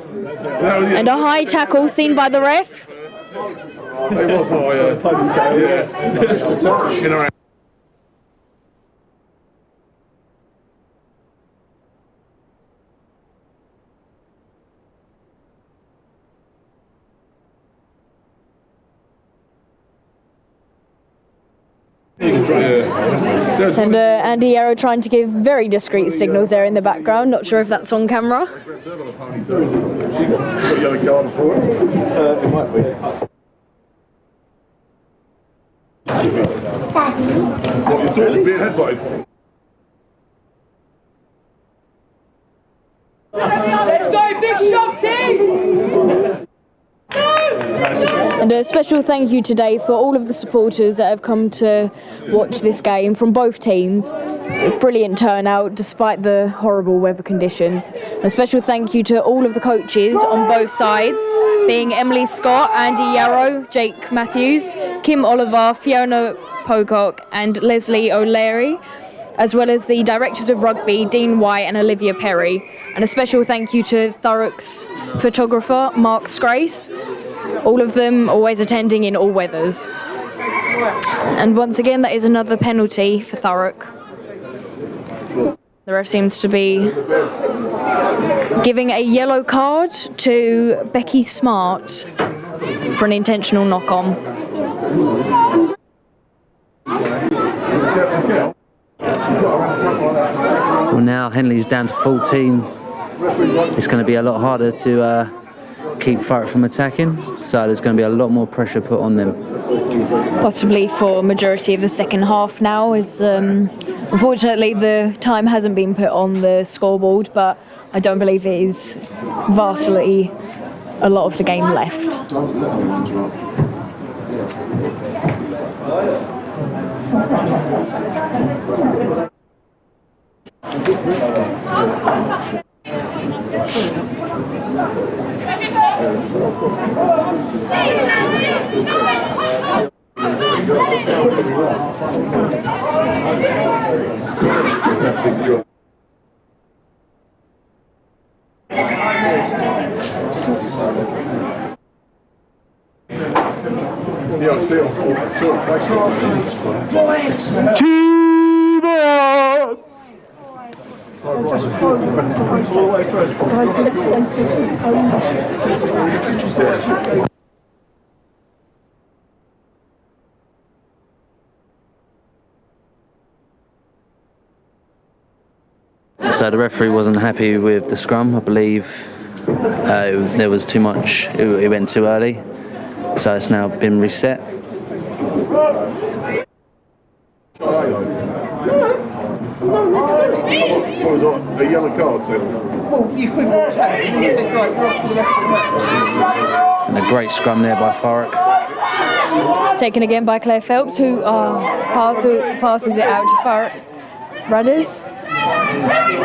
And a high tackle seen by the ref. It was high, yeah. Just a touch, you know. And Andy Yarrow trying to give very discreet signals there in the background. Not sure if that's on camera. She got a yellow card for it. It might be. What you thought of being headbutted? Let's go, big shot, team! And a special thank you today for all of the supporters that have come to watch this game from both teams. A brilliant turnout despite the horrible weather conditions. And a special thank you to all of the coaches on both sides, being Emily Scott, Andy Yarrow, Jake Matthews, Kim Oliver, Fiona Pocock and Leslie O'Leary, as well as the directors of rugby, Dean White and Olivia Perry. And a special thank you to Thurrock's photographer, Mark Scrace. All of them always attending in all weathers. And once again, that is another penalty for Thurrock. The ref seems to be giving a yellow card to Becky Smart for an intentional knock-on. Well, now Henley's down to 14. It's going to be a lot harder to keep Thurrock from attacking, so there's going to be a lot more pressure put on them. Possibly for majority of the second half now, as unfortunately the time hasn't been put on the scoreboard, but I don't believe it is vastly a lot of the game left. T-Birds! So the referee wasn't happy with the scrum. I believe there was too much, it went too early, so it's now been reset. So was a yellow card, And a great scrum there by Thurrock. Taken again by Claire Phelps, who passes it out to Thurrock's rudders.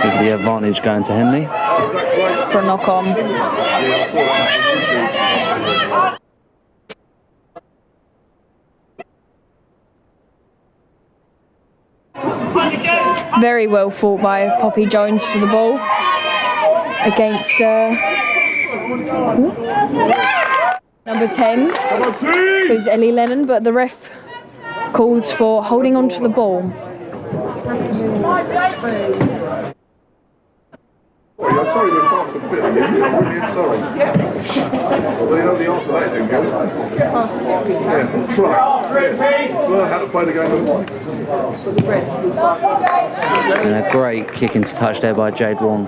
With the advantage going to Henley. For a knock-on. Very well fought by Poppy Jones for the ball against number 10, who's Ellie Lennon, but the ref calls for holding on to the ball. I'm sorry we're far from fit again. I'm really sorry. Well, you know the answer to that is in goal. Yeah, try. Learn how to play the game of life. And a great kick into touch there by Jade Wong.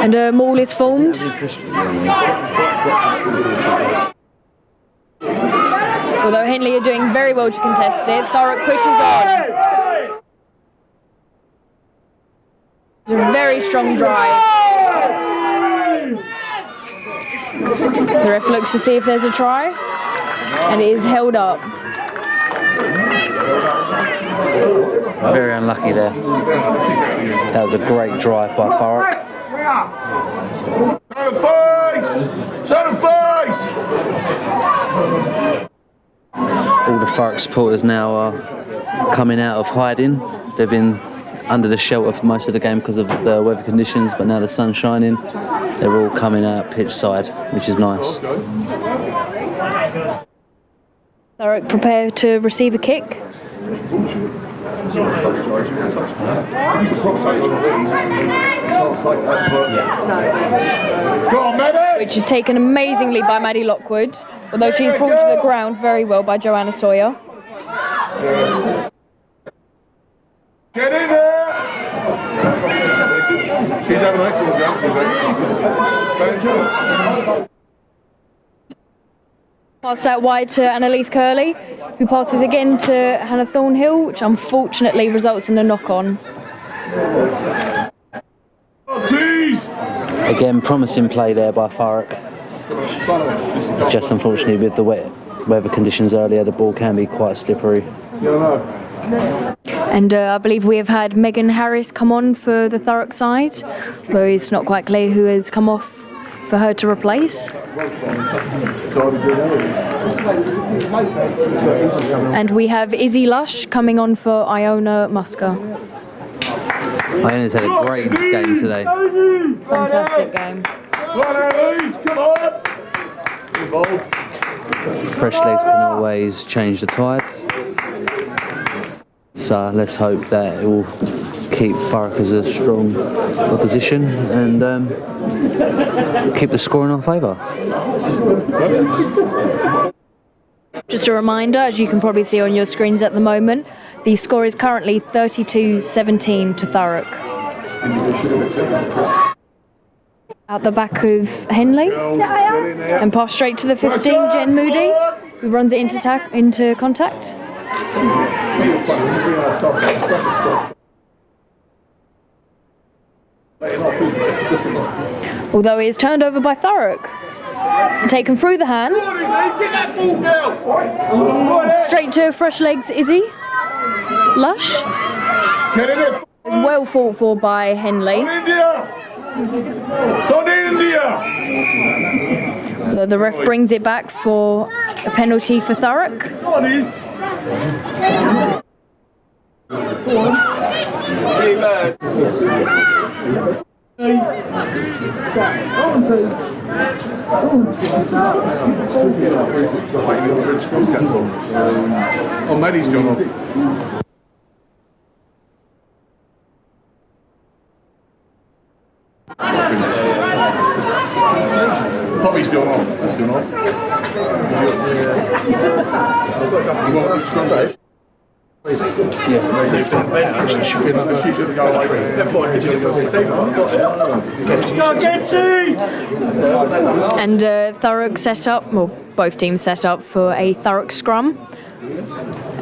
And a maul is formed. Although Henley are doing very well to contest it, Thurrock pushes on. It's a very strong drive. The ref looks to see if there's a try, and it is held up. Very unlucky there. That was a great drive by Thurrock. Turn the face! Turn the face! All the Thurrock supporters now are coming out of hiding. They've been under the shelter for most of the game because of the weather conditions, but now the sun's shining. They're all coming out pitch side, which is nice. Thurrock prepare to receive a kick. Which is taken amazingly by Maddie Lockwood, although she's brought to the ground very well by Joanna Sawyer. Get in there! She's having an excellent game. Passed out wide to Annalise Curley, who passes again to Hannah Thornhill, which unfortunately results in a knock-on. Again, promising play there by Thurrock. Just unfortunately with the wet weather conditions earlier, the ball can be quite slippery. And I believe we have had Megan Harris come on for the Thurrock side, though it's not quite clear who has come off for her to replace. And we have Izzy Lush coming on for Iona Musker. Iona's had a great game today. Fantastic game. Come on! Fresh legs can always change the tides. So let's hope that it will keep Thurrock as a strong opposition and keep the score in our favour. Just a reminder, as you can probably see on your screens at the moment, the score is currently 32-17 to Thurrock. Out the back of Henley, and pass straight to the 15, Jen Moody, who runs it into contact. Although it is turned over by Thurrock. Taken through the hands. Straight to fresh legs, Izzy. Lush. Well fought for by Henley. The ref brings it back for a penalty for Thurrock. T-Birds. Oh, Maddie's gone off. Poppy's gone off. That's gone off. And Thurrock set up, well, both teams set up for a Thurrock scrum.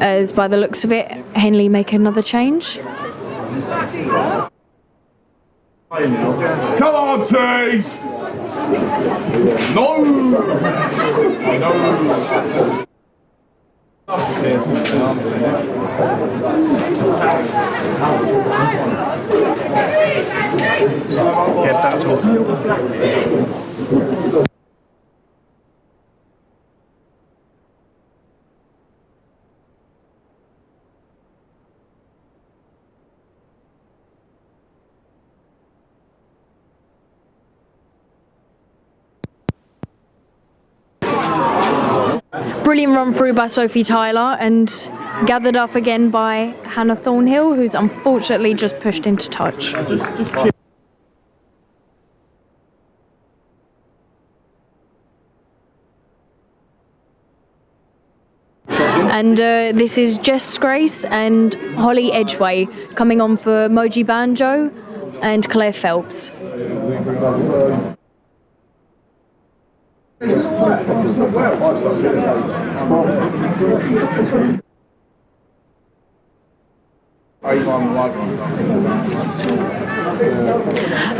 As by the looks of it, Henley make another change. Come on, Tees! No! No! Get that toss. Brilliant run through by Sophie Tyler and gathered up again by Hannah Thornhill, who's unfortunately just pushed into touch. And this is Jess Grace and Holly Edgway coming on for Moji Banjo and Claire Phelps.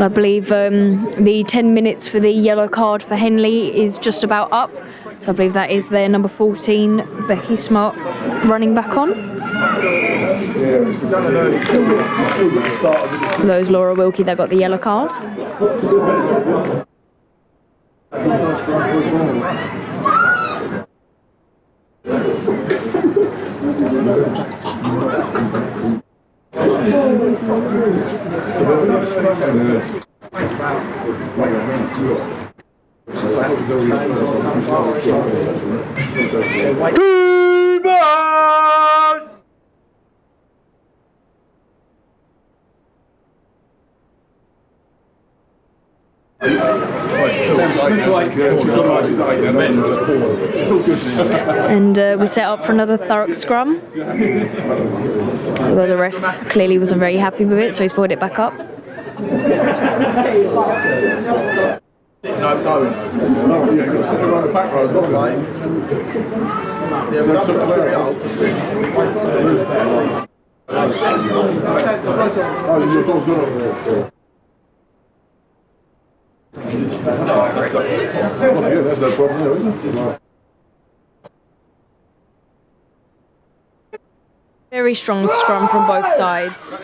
I believe the 10 minutes for the yellow card for Henley is just about up. So I believe that is their number 14, Becky Smart, running back on. For those Laura Wilkie that got the yellow card. And we set up for another Thurrock scrum. Although the ref clearly wasn't very happy with it, so he's pulled it back up. Very strong scrum from both sides.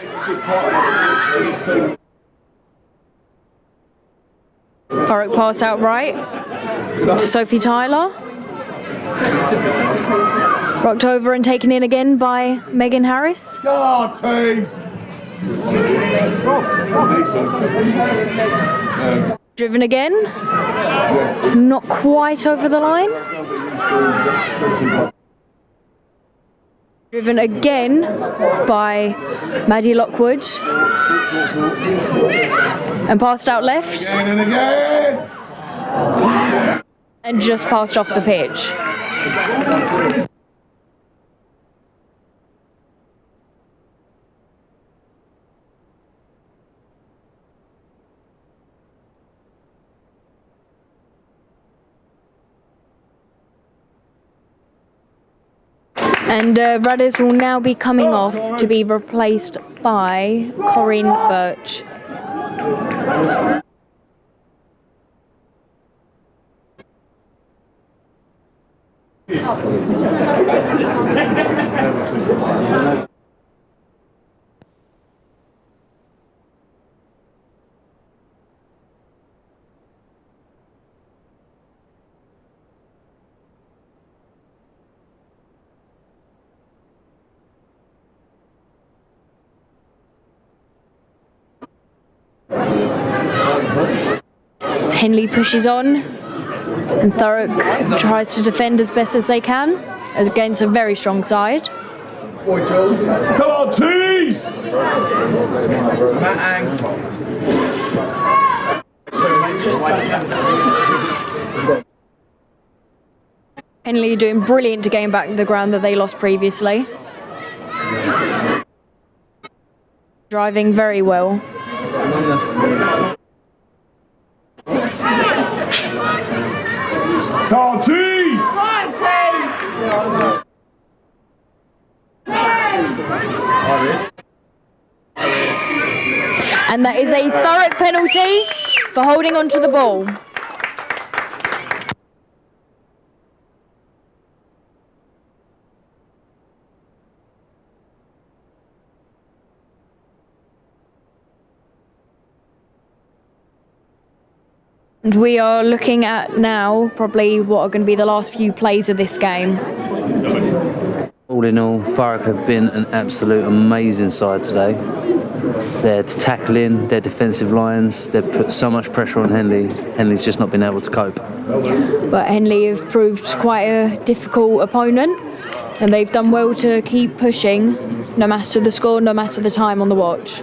Thurrock pass out right to Sophie Tyler. Rocked over and taken in again by Megan Harris. Driven again. Not quite over the line. Driven again by Maddie Lockwood. And passed out left. And just passed off the pitch. And Rudders will now be coming off to be replaced by Corinne Birch. Henley pushes on, and Thurrock tries to defend as best as they can against a very strong side. Come on, tease! Henley doing brilliant to gain back the ground that they lost previously. Driving very well. Come on, tease! And that is a Thurrock penalty for holding onto the ball. And we are looking at now probably what are going to be the last few plays of this game. All in all, Thurrock have been an absolute amazing side today. Their tackling, their defensive lines, they've put so much pressure on Henley. Henley's just not been able to cope. But Henley have proved quite a difficult opponent, and they've done well to keep pushing, no matter the score, no matter the time on the watch.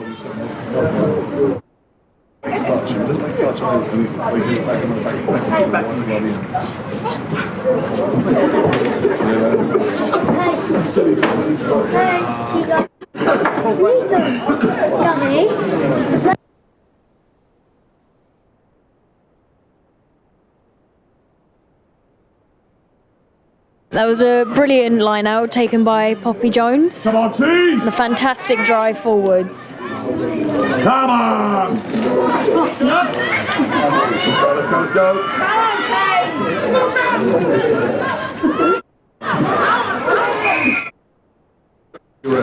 That was a brilliant line out taken by Poppy Jones. Come on, tease! And a fantastic drive forwards. Come on! Let's go.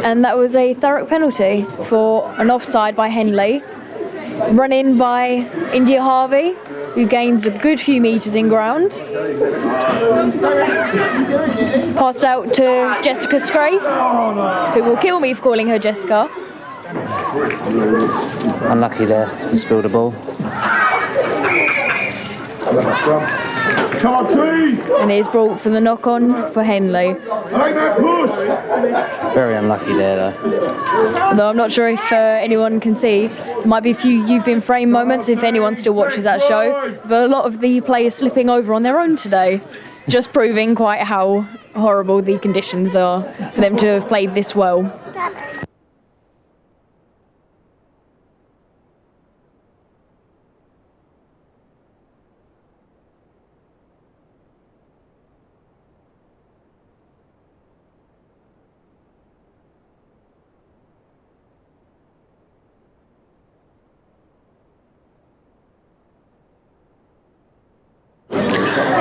And that was a Thurrock penalty for an offside by Henley. Run in by India Harvey. who gains a good few metres in ground. Passed out to Jessica Scrace, who will kill me for calling her Jessica. Unlucky there to spill the ball. Come on, trees! And it is brought for the knock-on for Henley. Make that push! Very unlucky there though. Though I'm not sure if anyone can see, there might be a few you've been framed moments if anyone still watches that show. But a lot of the players slipping over on their own today, just proving quite how horrible the conditions are for them to have played this well.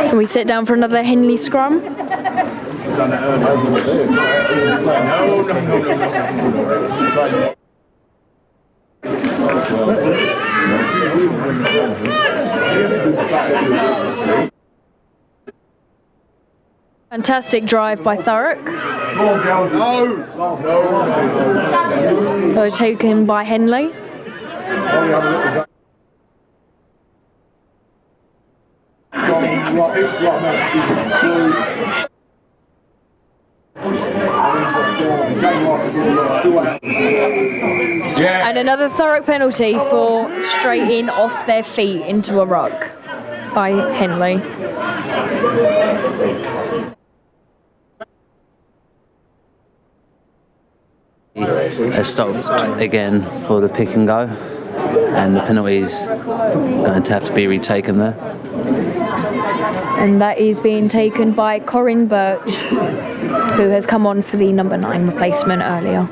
Can we sit down for another Henley scrum? Fantastic drive by Thurrock. So taken by Henley. And another Thurrock penalty for straight in off their feet into a ruck by Henley. Has stopped again for the pick and go, and the penalty's going to have to be retaken there. And that is being taken by Corinne Birch, who has come on for the number 9 replacement earlier.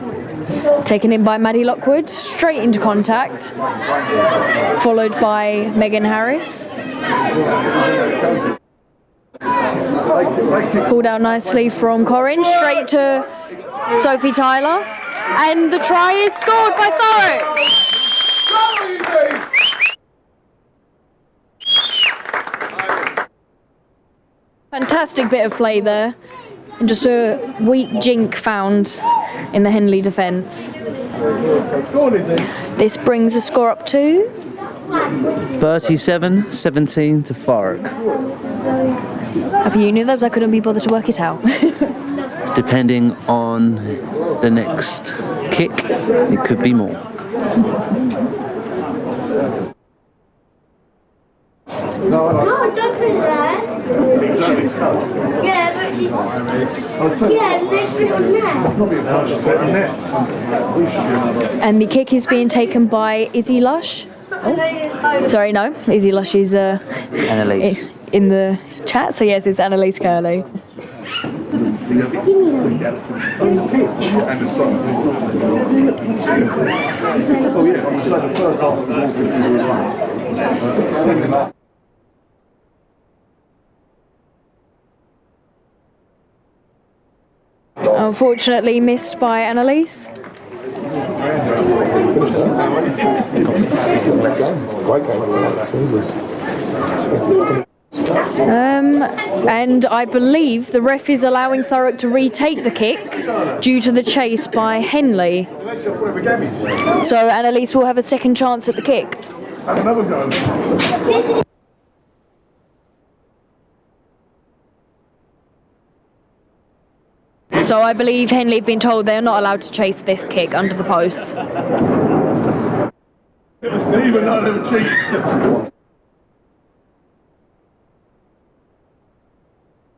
Taken in by Maddie Lockwood, straight into contact, followed by Megan Harris. Pulled out nicely from Corinne, straight to Sophie Tyler, and the try is scored by Thurrock. Fantastic bit of play there, and just a weak jink found in the Henley defence. This brings the score up to 37-17 to Thurrock. Happy you knew that, but I couldn't be bothered to work it out. Depending on the next kick, it could be more. No, don't put it there. Yeah, but she's... Yeah, let's put it on there. And the kick is being taken by Izzy Lush. Oh. Sorry, no. Izzy Lush is Annalise. in the chat, so yes, it's Annalise Curley. Unfortunately missed by Annalise. And I believe the ref is allowing Thurrock to retake the kick due to the chase by Henley. So Annalise will have a second chance at the kick. Have another go. So I believe Henley have been told they're not allowed to chase this kick under the posts. Even though they were cheap.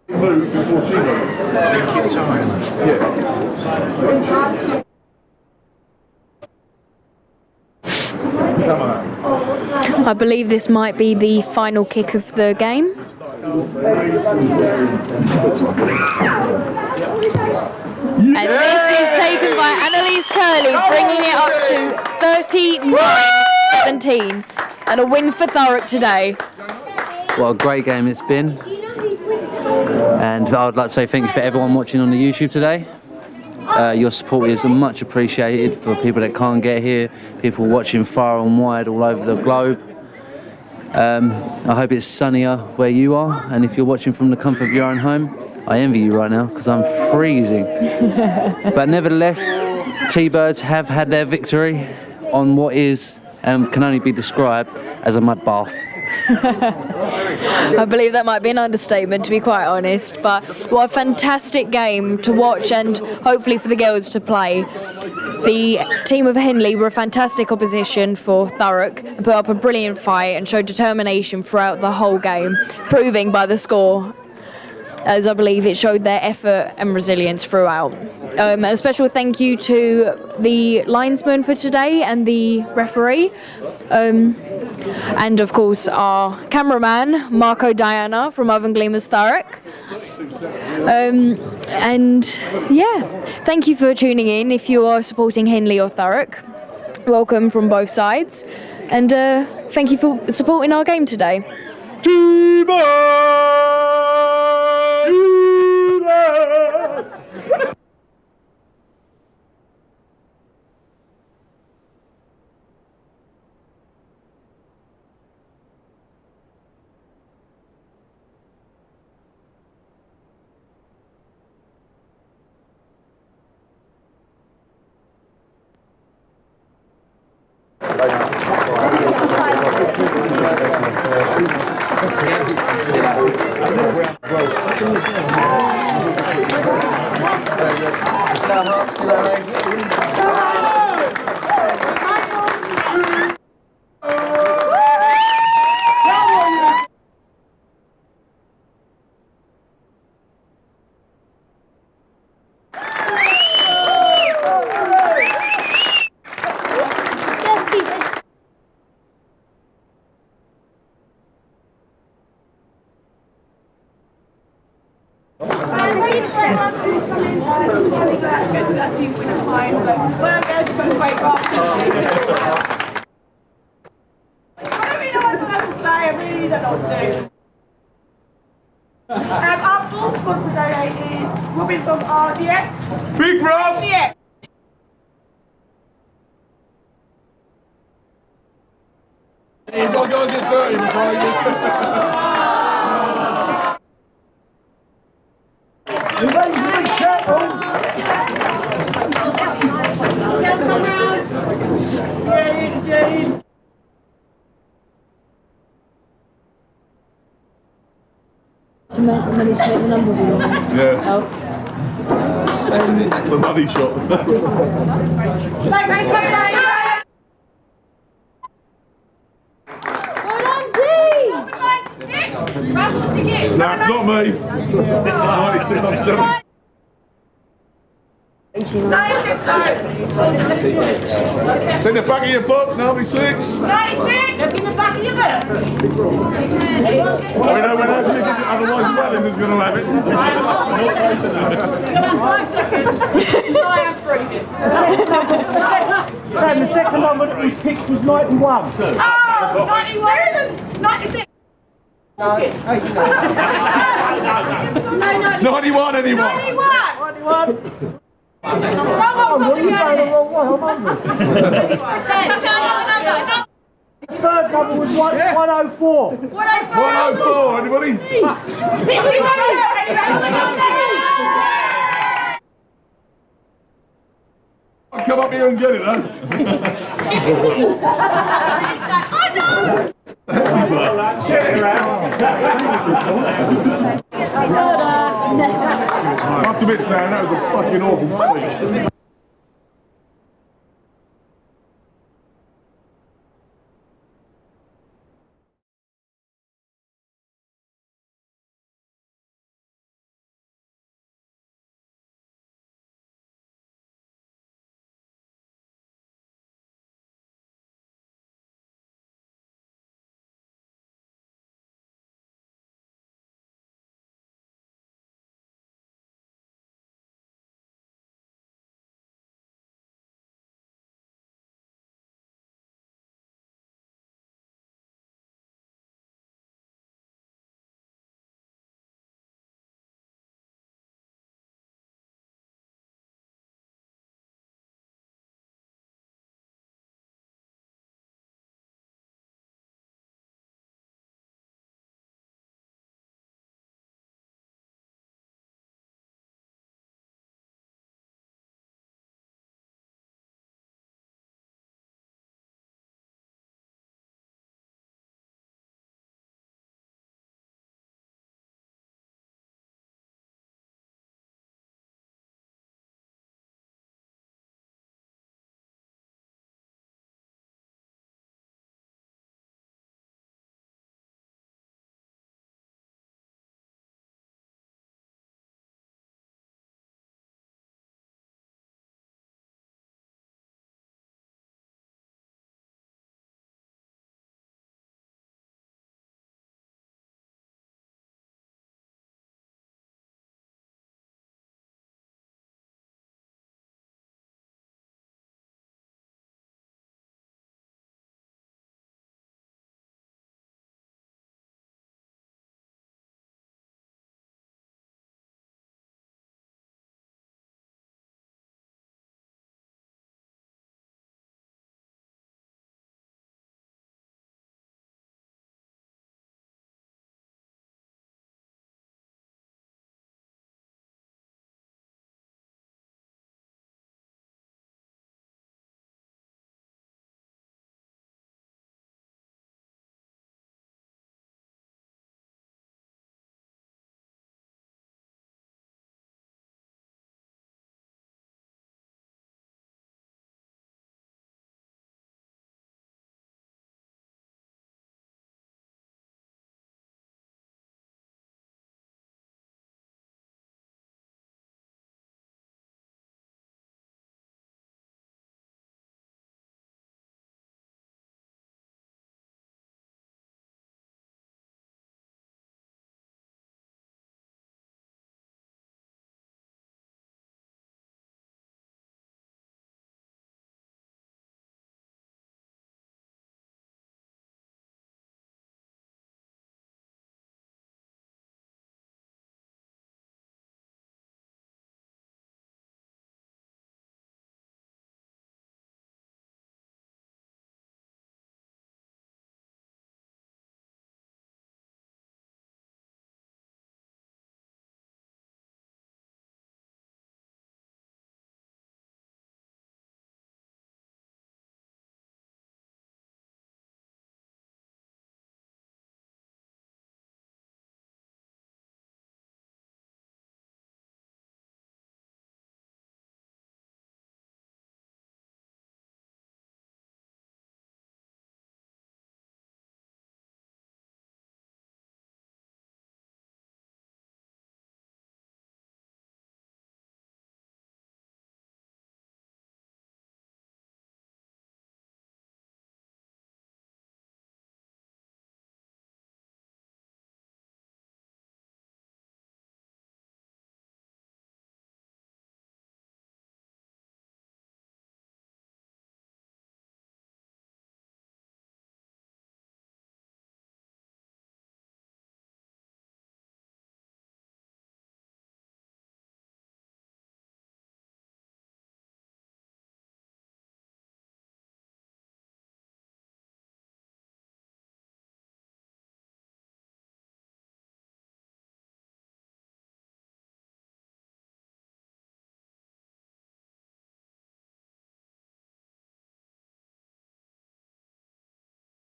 Move before she moved. Take your time. Yeah. Come on. I believe this might be the final kick of the game. And this is taken by Annalise Curley, bringing it up to 39-17. And a win for Thurrock today. What a great game it's been. And I would like to say thank you for everyone watching on the YouTube today. Your support is much appreciated for people that can't get here, people watching far and wide all over the globe. I hope it's sunnier where you are, and if you're watching from the comfort of your own home, I envy you right now because I'm freezing. But nevertheless, T-Birds have had their victory on what is and can only be described as a mud bath. I believe that might be an understatement, to be quite honest, but what a fantastic game to watch and hopefully for the girls to play. The team of Henley were a fantastic opposition for Thurrock and put up a brilliant fight and showed determination throughout the whole game, proving by the score, as I believe it showed their effort and resilience throughout. And a special thank you to the linesman for today and the referee. And of course our cameraman, Marco Diana from Oven Gleamers Thurrock. And yeah, thank you for tuning in if you are supporting Henley or Thurrock. Welcome from both sides. And thank you for supporting our game today. Our full sponsor today is Robin from RDS. Big Ross! Yeah. You've got to go and get dirty before you Managed to make the numbers all wrong. Yeah. Oh. It's a money shot. No, it's not me. 96, I'm 70. 96, It's in the back of your book, 96. 96, in the back of your book. So we know when that chicken, otherwise Wellens is going to have it. I am freezing. Sam, the second number that was picked was 91. Oh, 91, 96. No, 91, anyone? 91. Someone What are you going the wrong way? I'm hungry. Third number was 104. 104, anybody? Come up here and get it, huh? I have to admit, Sam, that was a fucking awful speech.